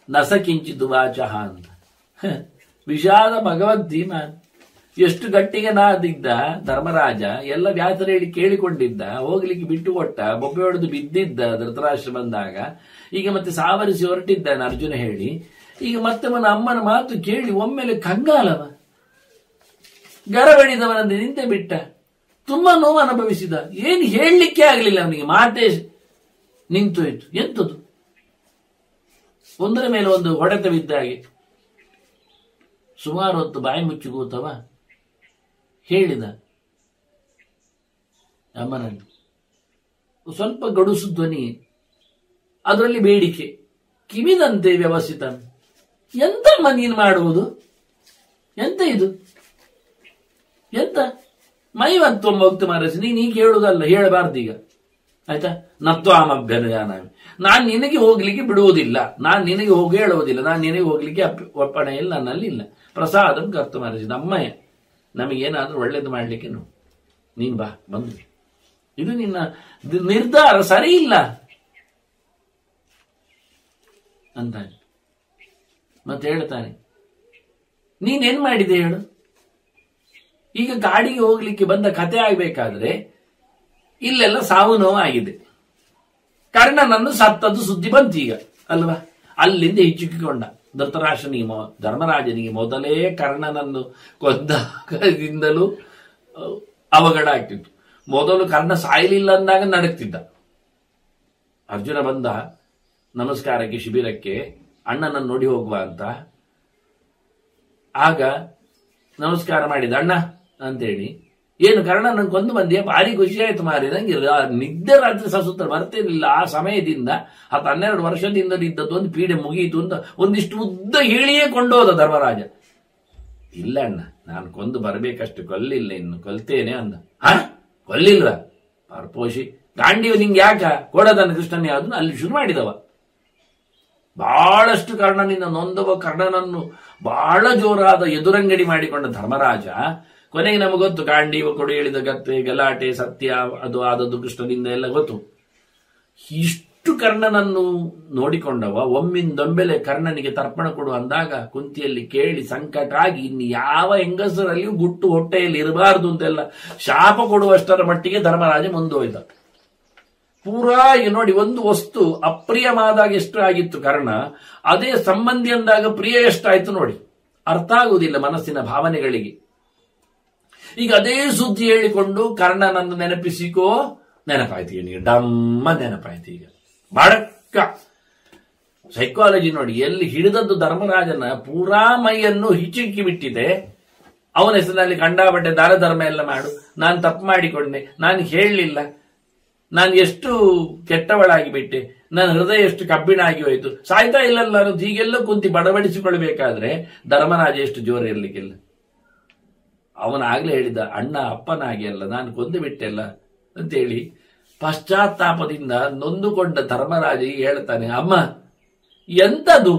ನಸ ಕಿಂಚಿತ್ ವಾಚಃ ಅಂತ. ವಿಷಾದ ಭಗವದ್ಧೀಮ. ಎಷ್ಟು ಗಟ್ಟಿಗೆ ನಾದಿದ್ದ ಧರ್ಮರಾಜ, ಎಲ್ಲ ವ್ಯಾಸರ ಹೇಳಿ ಕೇಳಿಕೊಂಡಿದ್ದ, ಹೋಗ್ಲಿಕ್ಕೆ ಬಿಟ್ಟು ಕೊಟ್ಟ, ಬೊಬ್ಬೆ ಹೊಡೆದು ಬಿದ್ದಿದ್ದ ಧೃತರಾಷ್ಟ್ರ ಬಂದಾಗ. ಈಗ ಮತ್ತೆ ಸಾವರಿಸಿ ಹೊರಟಿದ್ದಾನೆ ಅರ್ಜುನ ಹೇಳಿ. ಈಗ ಮತ್ತೆ ಅವನ ಅಮ್ಮನ ಮಾತು ಕೇಳಿ ಒಮ್ಮೆಲೆ ಕಂಗಾಲವ, ಗರಬಡಿದವನಂತೆ ನಿಂತೆ ಬಿಟ್ಟ. ತುಂಬಾ ನೋವು ಅನುಭವಿಸಿದ. ಏನು ಹೇಳಲಿಕ್ಕೆ ಆಗಲಿಲ್ಲ ಅವನಿಗೆ, ಮಾತೇ ನಿಂತೋಯ್ತು. ಎಂತದು? ಒಂದರ ಮೇಲೆ ಒಂದು ಹೊಡೆತ ಬಿದ್ದ ಹಾಗೆ. ಸುಮಾರು ಹೊತ್ತು ಬಾಯಿ ಮುಚ್ಚಿ ಕೂತವ ಹೇಳಿದ ಅಮ್ಮನಲ್ಲಿ. ಸ್ವಲ್ಪ ಗಡುಸು ಧ್ವನಿ, ಅದರಲ್ಲಿ ಬೇಡಿಕೆ, ಕಿವಿದಂತೆ ವ್ಯವಸ್ಥಿತ. ಎಂತಮ್ಮ ನೀನು ಮಾಡುವುದು? ಎಂತ ಇದು? ಎಂತ ಮೈವಂತೊಮ್ಮ ಹೋಗ್ತು ಮಾರಸಿ. ನೀನು ಈಗ ಹೇಳುವುದಲ್ಲ, ಹೇಳಬಾರ್ದು ಈಗ, ಆಯ್ತಾ? ನತ್ವಾಮಭ್ಯನುಜಾನ, ನಾನು ನಿನಗೆ ಹೋಗ್ಲಿಕ್ಕೆ ಬಿಡುವುದಿಲ್ಲ, ನಾನು ನಿನಗೆ ಹೋಗಿ ಹೇಳುವುದಿಲ್ಲ, ನಾನು ನಿನಗೆ ಹೋಗ್ಲಿಕ್ಕೆ ಒಪ್ಪಣೆಯಲ್ಲಿ ನನ್ನಲ್ಲಿ ಇಲ್ಲ. ಪ್ರಸಾದಂ ಕರ್ತು ಮಾರಸಿದ ಅಮ್ಮಯ್ಯ, ನಮಗೇನಾದ್ರೂ ಒಳ್ಳೇದು ಮಾಡ್ಲಿಕ್ಕೆ ನೀನ್ ಬಾ, ಬಂದ್ವಿ. ಇದು ನಿನ್ನ ನಿರ್ಧಾರ ಸರಿ ಇಲ್ಲ ಅಂತ ಮತ್ತೆ ಹೇಳ್ತಾನೆ. ನೀನೇನ್ ಮಾಡಿದೆ ಹೇಳು? ಈಗ ಕಾಡಿಗೆ ಹೋಗ್ಲಿಕ್ಕೆ ಬಂದ ಕತೆ ಆಗ್ಬೇಕಾದ್ರೆ ಇಲ್ಲೆಲ್ಲ ಸಾವು ನೋವು ಆಗಿದೆ. ಕರ್ಣನನ್ನು ಸತ್ತದ್ದು ಸುದ್ದಿ ಬಂತು ಈಗ ಅಲ್ವಾ? ಅಲ್ಲಿಂದ ಹಿಚ್ಚಿಕೊಂಡ ಧೃತರಾಷ್ಟ್ರನಿಗೆ, ಧರ್ಮರಾಜನಿಗೆ ಮೊದಲೇ ಕರ್ಣನನ್ನು ಕೊಂದಾಗದಿಂದಲೂ ಅವಘಡ ಆಗ್ತಿತ್ತು. ಮೊದಲು ಕರ್ಣ ಸಾಯಲಿಲ್ಲ ಅಂದಾಗ ನಡಕ್ತಿದ್ದ. ಅರ್ಜುನ ಬಂದ ನಮಸ್ಕಾರಕ್ಕೆ ಶಿಬಿರಕ್ಕೆ, ಅಣ್ಣನನ್ನು ನೋಡಿ ಹೋಗುವ ಅಂತ. ಆಗ ನಮಸ್ಕಾರ ಮಾಡಿದ ಅಣ್ಣ ಅಂತೇಳಿ. ಏನು ಕರ್ಣನನ್ನು ಕೊಂದು ಬಂದಿಯ? ಭಾರಿ ಖುಷಿ ಆಯ್ತು ಮಾರಿ, ನಂಗೆ ನಿದ್ದೆ ರಾತ್ರಿ ಸಸುತ್ತ ಬರ್ತೇನಿಲ್ಲ. ಆ ಸಮಯದಿಂದ 12 ವರ್ಷದಿಂದ ಇದ್ದದ್ದು ಒಂದು ಪೀಡೆ ಮುಗಿಯಿತು ಅಂತ ಒಂದಿಷ್ಟು ಉದ್ದ ಹೇಳಿಯೇ ಕೊಂಡೋದ ಧರ್ಮರಾಜ. ಇಲ್ಲ ಅಣ್ಣ, ನಾನು ಕೊಂದು ಬರಬೇಕಷ್ಟು, ಕೊಲ್ಲಿಲ್ಲ, ಇನ್ನು ಕೊಲ್ತೇನೆ ಅಂದ. ಕೊಲ್ಲಿಲ್ವ? ಪರ್ಪೋಷಿ ಗಾಂಡಿಯು ನಿಂಗೆ ಯಾಕ ಕೊಡದನ್ನು ಕೃಷ್ಣನ್ ಯಾವ್ದು ಅಲ್ಲಿ ಶುರು ಮಾಡಿದವ. ಬಹಳಷ್ಟು ಕರ್ಣನಿಂದ ನೊಂದವ ಕರ್ಣನನ್ನು ಬಹಳ ಜೋರಾದ ಎದುರಂಗಡಿ ಮಾಡಿಕೊಂಡ ಧರ್ಮರಾಜ ಕೊನೆಗೆ ನಮಗೆ ಗೊತ್ತು, ಗಾಂಡೀವ ಕೊಡು ಹೇಳಿದ ಗತ್ತೆ, ಗಲಾಟೆ, ಸತ್ಯ ಅದು ಆದದ್ದು ಕೃಷ್ಣನಿಂದ ಎಲ್ಲ ಗೊತ್ತು. ಇಷ್ಟು ಕರ್ಣನನ್ನು ನೋಡಿಕೊಂಡವ ಒಮ್ಮಿಂದೊಂಬೆಲೆ ಕರ್ಣನಿಗೆ ತರ್ಪಣ ಕೊಡು ಅಂದಾಗ ಕುಂತಿಯಲ್ಲಿ ಕೇಳಿ ಸಂಕಟ ಆಗಿ ಇನ್ನು ಯಾವ ಹೆಂಗಸರಲ್ಲಿಯೂ ಗುಟ್ಟು ಹೊಟ್ಟೆಯಲ್ಲಿ ಇರಬಾರದು ಅಂತೆಲ್ಲ ಶಾಪ ಕೊಡುವಷ್ಟರ ಮಟ್ಟಿಗೆ ಧರ್ಮರಾಜ ಮುಂದೋಯ್ದ. ಪೂರಾ ಈಗ ನೋಡಿ, ಒಂದು ವಸ್ತು ಅಪ್ರಿಯವಾದಾಗ ಎಷ್ಟು ಆಗಿತ್ತು ಕರ್ಣ, ಅದೇ ಸಂಬಂಧಿ ಅಂದಾಗ ಪ್ರಿಯ ಎಷ್ಟಾಯ್ತು ನೋಡಿ. ಅರ್ಥ ಆಗುವುದಿಲ್ಲ ಮನಸ್ಸಿನ ಭಾವನೆಗಳಿಗೆ. ಈಗ ಅದೇ ಸುದ್ದಿ ಹೇಳಿಕೊಂಡು ಕರ್ಣನನ್ನು ನೆನಪಿಸಿಕೋ, ನೆನಪಾಯ್ತು ಈಗ ಡಮ್ಮ ನೆನಪಾಯ್ತು. ಈಗ ಬಡಕ್ಕ ಸೈಕಾಲಜಿ ನೋಡಿ, ಎಲ್ಲಿ ಹಿಡಿದದ್ದು ಧರ್ಮರಾಜನ ಪೂರಾ ಮೈಯನ್ನು ಹಿಚಿಕ್ಕಿ ಬಿಟ್ಟಿದೆ. ಅವನ ಹೆಸರಿನಲ್ಲಿ ಕಂಡಾಬಟ್ಟೆ ದಾರಧರ್ಮ ಎಲ್ಲ ಮಾಡು, ನಾನು ತಪ್ಪು ಮಾಡಿಕೊಂಡೆ, ನಾನು ಹೇಳಲಿಲ್ಲ, ನಾನು ಎಷ್ಟು ಕೆಟ್ಟವಳಾಗಿ ಬಿಟ್ಟೆ, ನನ್ನ ಹೃದಯ ಎಷ್ಟು ಕಬ್ಬಿಣ ಆಗಿ ಹೋಯಿತು, ಸಾಯ್ತಾ ಇಲ್ಲಲ್ಲ ಹೀಗೆಲ್ಲ ಕುಂತಿ ಬಡಬಡಿಸಿಕೊಳ್ಬೇಕಾದ್ರೆ ಧರ್ಮರಾಜ ಎಷ್ಟು ಜೋರ ಇರ್ಲಿಕ್ಕಿಲ್ಲ. ಅವನಾಗ್ಲೇ ಹೇಳಿದ, ಅಣ್ಣ ಅಪ್ಪನಾಗಿ ಅಲ್ಲ, ನಾನು ಕೊಂದು ಬಿಟ್ಟೆಲ್ಲ ಅಂತೇಳಿ ಪಶ್ಚಾತ್ತಾಪದಿಂದ ನೊಂದುಕೊಂಡ ಧರ್ಮರಾಜ ಹೇಳ್ತಾನೆ, ಅಮ್ಮ ಎಂತದು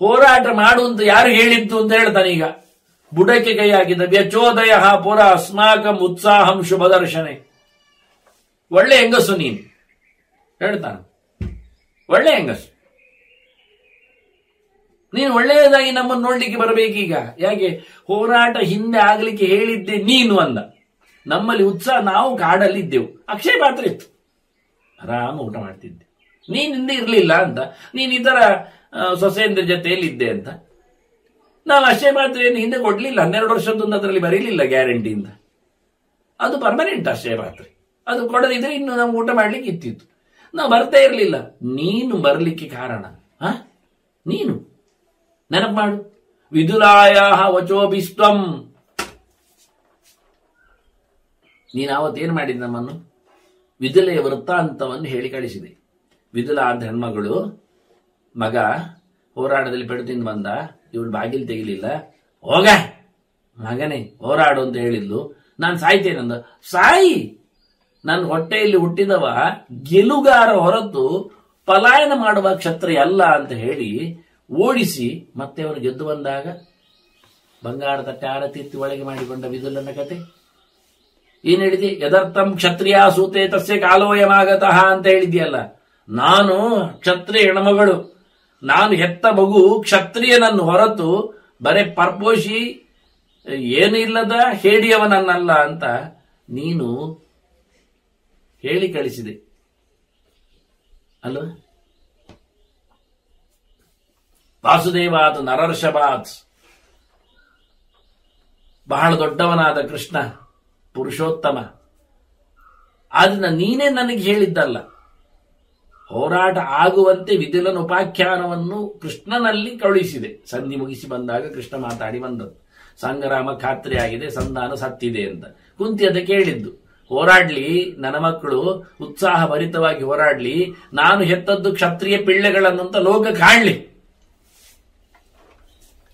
ಹೋರಾಟ ಮಾಡು ಅಂತ ಯಾರು ಹೇಳಿದ್ದು ಅಂತ ಹೇಳ್ತಾನೆ. ಈಗ ಬುಡಕ್ಕೆ ಕೈ ಹಾಕಿದ, ವ್ಯಚೋದಯ ಪುರ ಅಸ್ಮಾಕಂ ಉತ್ಸಾಹಂ ಶುಭದರ್ಶನೆ. ಒಳ್ಳೆ ಹೆಂಗಸು ನೀನು ಹೇಳ್ತಾನೆ. ಒಳ್ಳೆ ಹೆಂಗಸು. ನೀನು ಒಳ್ಳೆಯದಾಗಿ ನಮ್ಮನ್ನು ನೋಡ್ಲಿಕ್ಕೆ ಬರಬೇಕೀಗ. ಯಾಕೆ ಹೋರಾಟ ಹಿಂದೆ ಆಗ್ಲಿಕ್ಕೆ ಹೇಳಿದ್ದೆ ನೀನು ಅಂದ. ನಮ್ಮಲ್ಲಿ ಉತ್ಸಾಹ, ನಾವು ಕಾಡಲ್ಲಿ ಇದ್ದೆವು, ಅಕ್ಷಯ ಪಾತ್ರೆ ಇತ್ತು, ಆರಾಮ ಊಟ ಮಾಡ್ತಿದ್ದೆ. ನೀನ್ ಹಿಂದೆ ಇರ್ಲಿಲ್ಲ ಅಂತ, ನೀನ್ ಇತರ ಸೊಸೆಯಂದ್ರ ಜೊತೆಯಲ್ಲಿ ಇದ್ದೆ ಅಂತ. ನಾವು ಅಕ್ಷಯ ಪಾತ್ರೆಯನ್ನು ಹಿಂದೆ ಕೊಡ್ಲಿಲ್ಲ, 12 ವರ್ಷದೊಂದು ಅದರಲ್ಲಿ ಬರೀಲಿಲ್ಲ ಗ್ಯಾರಂಟಿ ಅಂತ. ಅದು ಪರ್ಮನೆಂಟ್ ಅಕ್ಷಯ ಪಾತ್ರೆ. ಅದು ಕೊಡದಿದ್ರೆ ಇನ್ನು ನಾವು ಊಟ ಮಾಡ್ಲಿಕ್ಕೆ ಇತ್ತಿತ್ತು. ನಾವು ಬರ್ತಾ ಇರ್ಲಿಲ್ಲ. ನೀನು ಬರ್ಲಿಕ್ಕೆ ಕಾರಣ ನೀನು ನೆನಪು ಮಾಡು. ವಿದುಲಾಯ ವಚೋಭಿಸ್ತ್ವಂ. ನೀನು ಆವತ್ತೇನು ಮಾಡಿದ? ನಮ್ಮನ್ನು ವಿದುಲೆಯ ವೃತ್ತಾಂತವನ್ನು ಹೇಳಿ ಕಳಿಸಿದೆ. ವಿದುಲ ಅಂತ ಹೆಣ್ಮಗಳು, ಮಗ ಹೋರಾಟದಲ್ಲಿ ಪೆಡು ತಿಂದು ಬಂದ, ಇವಳು ಬಾಗಿಲು ತೆಗಿಲಿಲ್ಲ. ಹೋಗ ಮಗನೇ ಹೋರಾಡು ಅಂತ ಹೇಳಿದ್ಲು. ನಾನು ಸಾಯ್ತೇನಂದ. ಸಾಯಿ, ನನ್ನ ಹೊಟ್ಟೆಯಲ್ಲಿ ಹುಟ್ಟಿದವ ಗೆಲುಗಾರ ಹೊರತು ಪಲಾಯನ ಮಾಡುವ ಕ್ಷತ್ರಿಯ ಅಲ್ಲ ಅಂತ ಹೇಳಿ ಓಡಿಸಿ ಮತ್ತೆ ಅವನು ಗೆದ್ದು ಬಂದಾಗ ಬಂಗಾರ ತಟ್ಟೆ ಆರತಿತ್ತಿ ಒಳಗೆ ಮಾಡಿಕೊಂಡ ವಿದುಲನ ಕತೆ ಏನ್ ಹೇಳಿದೆ? ಯದರ್ಥಂ ಕ್ಷತ್ರಿಯ ಸೂತೆ ತಸ್ಯ ಕಾಲೋಯಮಾಗತಃ ಅಂತ ಹೇಳಿದ್ಯಲ್ಲ. ನಾನು ಕ್ಷತ್ರಿಯ ಹೆಣ್ಮಗಳು, ನಾನು ಹೆತ್ತ ಮಗು ಕ್ಷತ್ರಿಯನನ್ನು ಹೊರತು ಬರೇ ಪರ್ಪೋಷಿ ಏನು ಇಲ್ಲದ ಹೇಡಿಯವನನ್ನಲ್ಲ ಅಂತ ನೀನು ಹೇಳಿ ಕಳಿಸಿದೆ ಅಲ್ವ? ವಾಸುದೇವಾತ್ ನರರ್ಷಭಾತ್, ಬಹಳ ದೊಡ್ಡವನಾದ ಕೃಷ್ಣ ಪುರುಷೋತ್ತಮ. ಆದ್ರಿಂದ ನೀನೇ ನನಗೆ ಹೇಳಿದ್ದಲ್ಲ. ಹೋರಾಟ ಆಗುವಂತೆ ವಿದುಲನ ಉಪಾಖ್ಯಾನವನ್ನು ಕೃಷ್ಣನಲ್ಲಿ ಕಳುಹಿಸಿದೆ. ಸಂಧಿ ಮುಗಿಸಿ ಬಂದಾಗ ಕೃಷ್ಣ ಮಾತಾಡಿ ಬಂದದ್ದು. ಸಂಗ್ರಾಮ ಖಾತ್ರಿ ಆಗಿದೆ, ಸಂಧಾನ ಸತ್ತಿದೆ ಅಂತ. ಕುಂತಿ ಅದಕ್ಕೆ ಹೇಳಿದ್ದು, ಹೋರಾಡ್ಲಿ ನನ್ನ ಮಕ್ಕಳು, ಉತ್ಸಾಹ ಭರಿತವಾಗಿ ಹೋರಾಡ್ಲಿ, ನಾನು ಹೆತ್ತದ್ದು ಕ್ಷತ್ರಿಯ ಪಿಳ್ಳೆಗಳನ್ನು ಅಂತ ಲೋಕ ಕಾಣ್ಲಿ,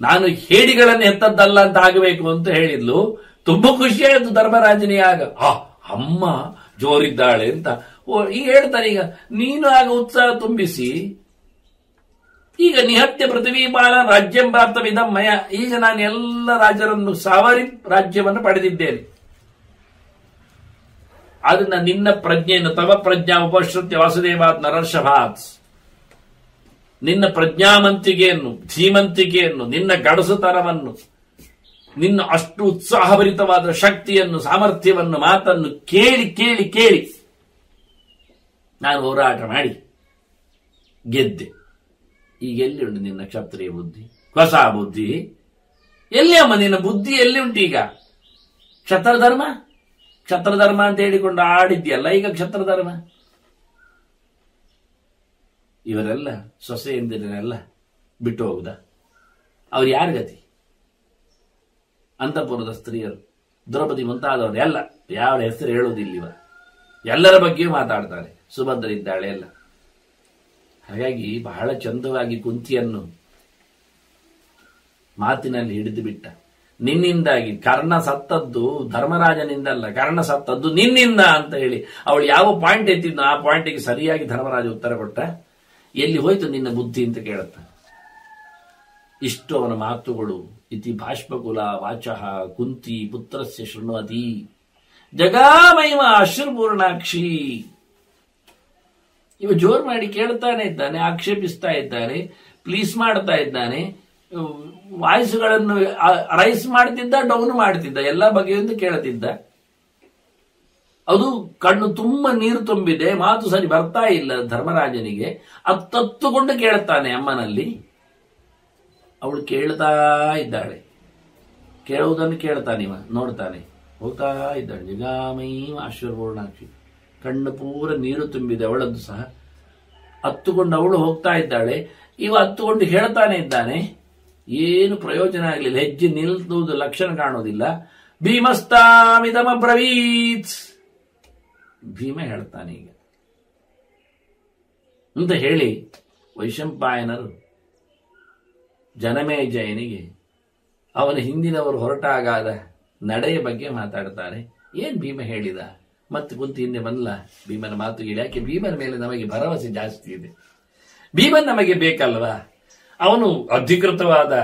ನಾನು ಹೇಡಿಗಳನ್ನು ಹೆತ್ತದ್ದಲ್ಲ ಅಂತ ಆಗಬೇಕು ಅಂತ ಹೇಳಿದ್ಲು. ತುಂಬಾ ಖುಷಿಯಾಯ್ತು ಧರ್ಮರಾಜನಿಯಾಗ. ಅಮ್ಮ ಜೋರಿದ್ದಾಳೆ ಅಂತ ಈಗ ಹೇಳ್ತಾನೆ. ಈಗ ನೀನು ಆಗ ಉತ್ಸಾಹ ತುಂಬಿಸಿ, ಈಗ ನಿಹತ್ಯ ಪೃಥ್ವೀಪಾಲ ರಾಜ್ಯಂ ಪ್ರಾಪ್ತವಿದಂ ಮಯ, ಈಗ ನಾನು ಎಲ್ಲ ರಾಜರನ್ನು ಸವರಿ ರಾಜ್ಯವನ್ನು ಪಡೆದಿದ್ದೇನೆ. ಅದನ್ನ ನಿನ್ನ ಪ್ರಜ್ಞೆಯನ್ನು, ತವ ಪ್ರಜ್ಞಾ ಉಪಶ್ರುತ್ಯ ವಾಸುದೇವಾತ್ ನರರ್ಷಭಾತ್, ನಿನ್ನ ಪ್ರಜ್ಞಾಮಂತಿಕೆಯನ್ನು, ಧೀಮಂತಿಕೆಯನ್ನು, ನಿನ್ನ ಗಡಸುತನವನ್ನು, ನಿನ್ನ ಅಷ್ಟು ಉತ್ಸಾಹಭರಿತವಾದ ಶಕ್ತಿಯನ್ನು, ಸಾಮರ್ಥ್ಯವನ್ನು, ಮಾತನ್ನು ಕೇಳಿ ಕೇಳಿ ಕೇಳಿ ನಾನು ಹೋರಾಟ ಮಾಡಿ ಗೆದ್ದೆ. ಈಗ ಎಲ್ಲಿ ಉಂಟು ನಿನ್ನ ಕ್ಷತ್ರಿಯ ಬುದ್ಧಿ, ಹೊಸ ಬುದ್ಧಿ? ಎಲ್ಲಿ ಅಮ್ಮ ನಿನ್ನ ಬುದ್ಧಿ ಎಲ್ಲಿ ಉಂಟು? ಈಗ ಕ್ಷತ್ರಧರ್ಮ ಕ್ಷತ್ರಧರ್ಮ ಅಂತ ಹೇಳಿಕೊಂಡು ಆಡಿದ್ಯಲ್ಲ, ಈಗ ಕ್ಷತ್ರಧರ್ಮ. ಇವರೆಲ್ಲ ಸೊಸೆಯಂದಿರನ್ನೆಲ್ಲ ಬಿಟ್ಟು ಹೋಗುದ? ಅವ್ರು ಯಾರ ಗತಿ? ಅಂತಃಪುರದ ಸ್ತ್ರೀಯರು, ದ್ರೌಪದಿ ಮುಂತಾದವರು ಎಲ್ಲ ಯಾವ ಹೆಸರು ಹೇಳುವುದಿಲ್ಲ. ಎಲ್ಲರ ಬಗ್ಗೆಯೂ ಮಾತಾಡ್ತಾರೆ. ಸುಭದ್ರ ಇದ್ದಾಳೆ ಎಲ್ಲ. ಹಾಗಾಗಿ ಬಹಳ ಚಂದವಾಗಿ ಕುಂತಿಯನ್ನು ಮಾತಿನಲ್ಲಿ ಹಿಡಿದು ಬಿಟ್ಟ. ನಿನ್ನಿಂದಾಗಿ ಕರ್ಣ ಸತ್ತದ್ದು ಧರ್ಮರಾಜನಿಂದಲ್ಲ, ಕರ್ಣ ಸತ್ತದ್ದು ನಿನ್ನಿಂದ ಅಂತ ಹೇಳಿ ಅವಳು ಯಾವ ಪಾಯಿಂಟ್ ಎತ್ತಿದ್ನೋ ಆ ಪಾಯಿಂಟಿಗೆ ಸರಿಯಾಗಿ ಧರ್ಮರಾಜ ಉತ್ತರ ಕೊಟ್ಟ. ಎಲ್ಲಿ ಹೋಯ್ತು ನಿನ್ನ ಬುದ್ಧಿ ಅಂತ ಕೇಳುತ್ತ. ಇಷ್ಟು ಅವನ ಮಾತುಗಳು. ಇತಿ ಬಾಷ್ಪಕುಲ ವಾಚಃ ಕುಂತಿ ಪುತ್ರಸ್ಯ ಶೃಣ್ವತಿ ಜಗಾಮೈವ ಅಶ್ರುಪೂರ್ಣಾಕ್ಷಿ. ಇವ ಜೋರ್ ಮಾಡಿ ಕೇಳ್ತಾನೆ ಇದ್ದಾನೆ, ಆಕ್ಷೇಪಿಸ್ತಾ ಇದ್ದಾನೆ, ಪ್ಲೀಸ್ ಮಾಡ್ತಾ ಇದ್ದಾನೆ, ವಾಯ್ಸ್ಗಳನ್ನು ರೈಸ್ ಮಾಡ್ತಿದ್ದ, ಡೌನ್ ಮಾಡ್ತಿದ್ದ, ಎಲ್ಲ ಬಗೆಯಿಂದ ಕೇಳ್ತಿದ್ದ. ಅದು ಕಣ್ಣು ತುಂಬ ನೀರು ತುಂಬಿದೆ, ಮಾತು ಸರಿ ಬರ್ತಾ ಇಲ್ಲ ಧರ್ಮರಾಜನಿಗೆ. ಅತ್ತತ್ತುಕೊಂಡು ಕೇಳ್ತಾನೆ ಅಮ್ಮನಲ್ಲಿ. ಅವಳು ಕೇಳ್ತಾ ಇದ್ದಾಳೆ, ಕೇಳುವುದನ್ನು ಕೇಳ್ತಾನಿವ, ನೋಡ್ತಾನೆ, ಹೋಗ್ತಾ ಇದ್ದಾಳೆ. ನಿಗಾಮೈ ಅಶ್ವಪೂರ್ಣಾಕ್ಷಿ, ಕಣ್ಣು ಪೂರ ನೀರು ತುಂಬಿದೆ ಅವಳದ್ದು ಸಹ. ಹತ್ತುಕೊಂಡು ಅವಳು ಹೋಗ್ತಾ ಇದ್ದಾಳೆ, ಇವ ಹತ್ತುಕೊಂಡು ಹೇಳ್ತಾನೆ ಇದ್ದಾನೆ. ಏನು ಪ್ರಯೋಜನ ಆಗಲಿಲ್ಲ, ಹೆಜ್ಜೆ ನಿಲ್ಲುವುದು ಲಕ್ಷಣ ಕಾಣೋದಿಲ್ಲ. ಭೀಮಸ್ತಾಮಿದಮ ಬ್ರವೀತ್, ಭೀಮ ಹೇಳ್ತಾನೆ ಈಗ ಅಂತ ಹೇಳಿ ವೈಶಂಪಾಯನರು ಜನಮೇಜಯನಿಗೆ ಅವನ ಹಿಂದಿನವರು ಹೊರಟಾಗಾದ ನಡೆಯ ಬಗ್ಗೆ ಮಾತಾಡ್ತಾರೆ. ಏನ್ ಭೀಮ ಹೇಳಿದ? ಮತ್ತೆ ಕುಂತಿ ಹಿಂದೆ ಬಂದ್ಲ ಭೀಮನ ಮಾತುಗೆ. ಯಾಕೆ? ಭೀಮನ ಮೇಲೆ ನಮಗೆ ಭರವಸೆ ಜಾಸ್ತಿ ಇದೆ. ಭೀಮನ್ ನಮಗೆ ಬೇಕಲ್ವಾ? ಅವನು ಅಧಿಕೃತವಾದ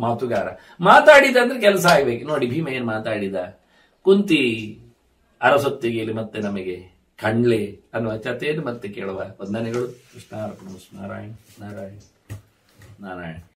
ಮಾತುಗಾರ. ಮಾತಾಡಿದಂದ್ರೆ ಕೆಲಸ ಆಗ್ಬೇಕು. ನೋಡಿ ಭೀಮ ಏನ್ ಮಾತಾಡಿದ. ಕುಂತಿ ಅರಸೊತ್ತಿಗೆಯಲ್ಲಿ ಮತ್ತೆ ನಮಗೆ ಕಣ್ಲೆ ಅನ್ನುವ ಚತೆಯನ್ನು ಮತ್ತೆ ಕೇಳುವ ವಂದನೆಗಳು. ಕೃಷ್ಣಾರ್ಪಣ. ನಾರಾಯಣ ನಾರಾಯಣ ನಾರಾಯಣ.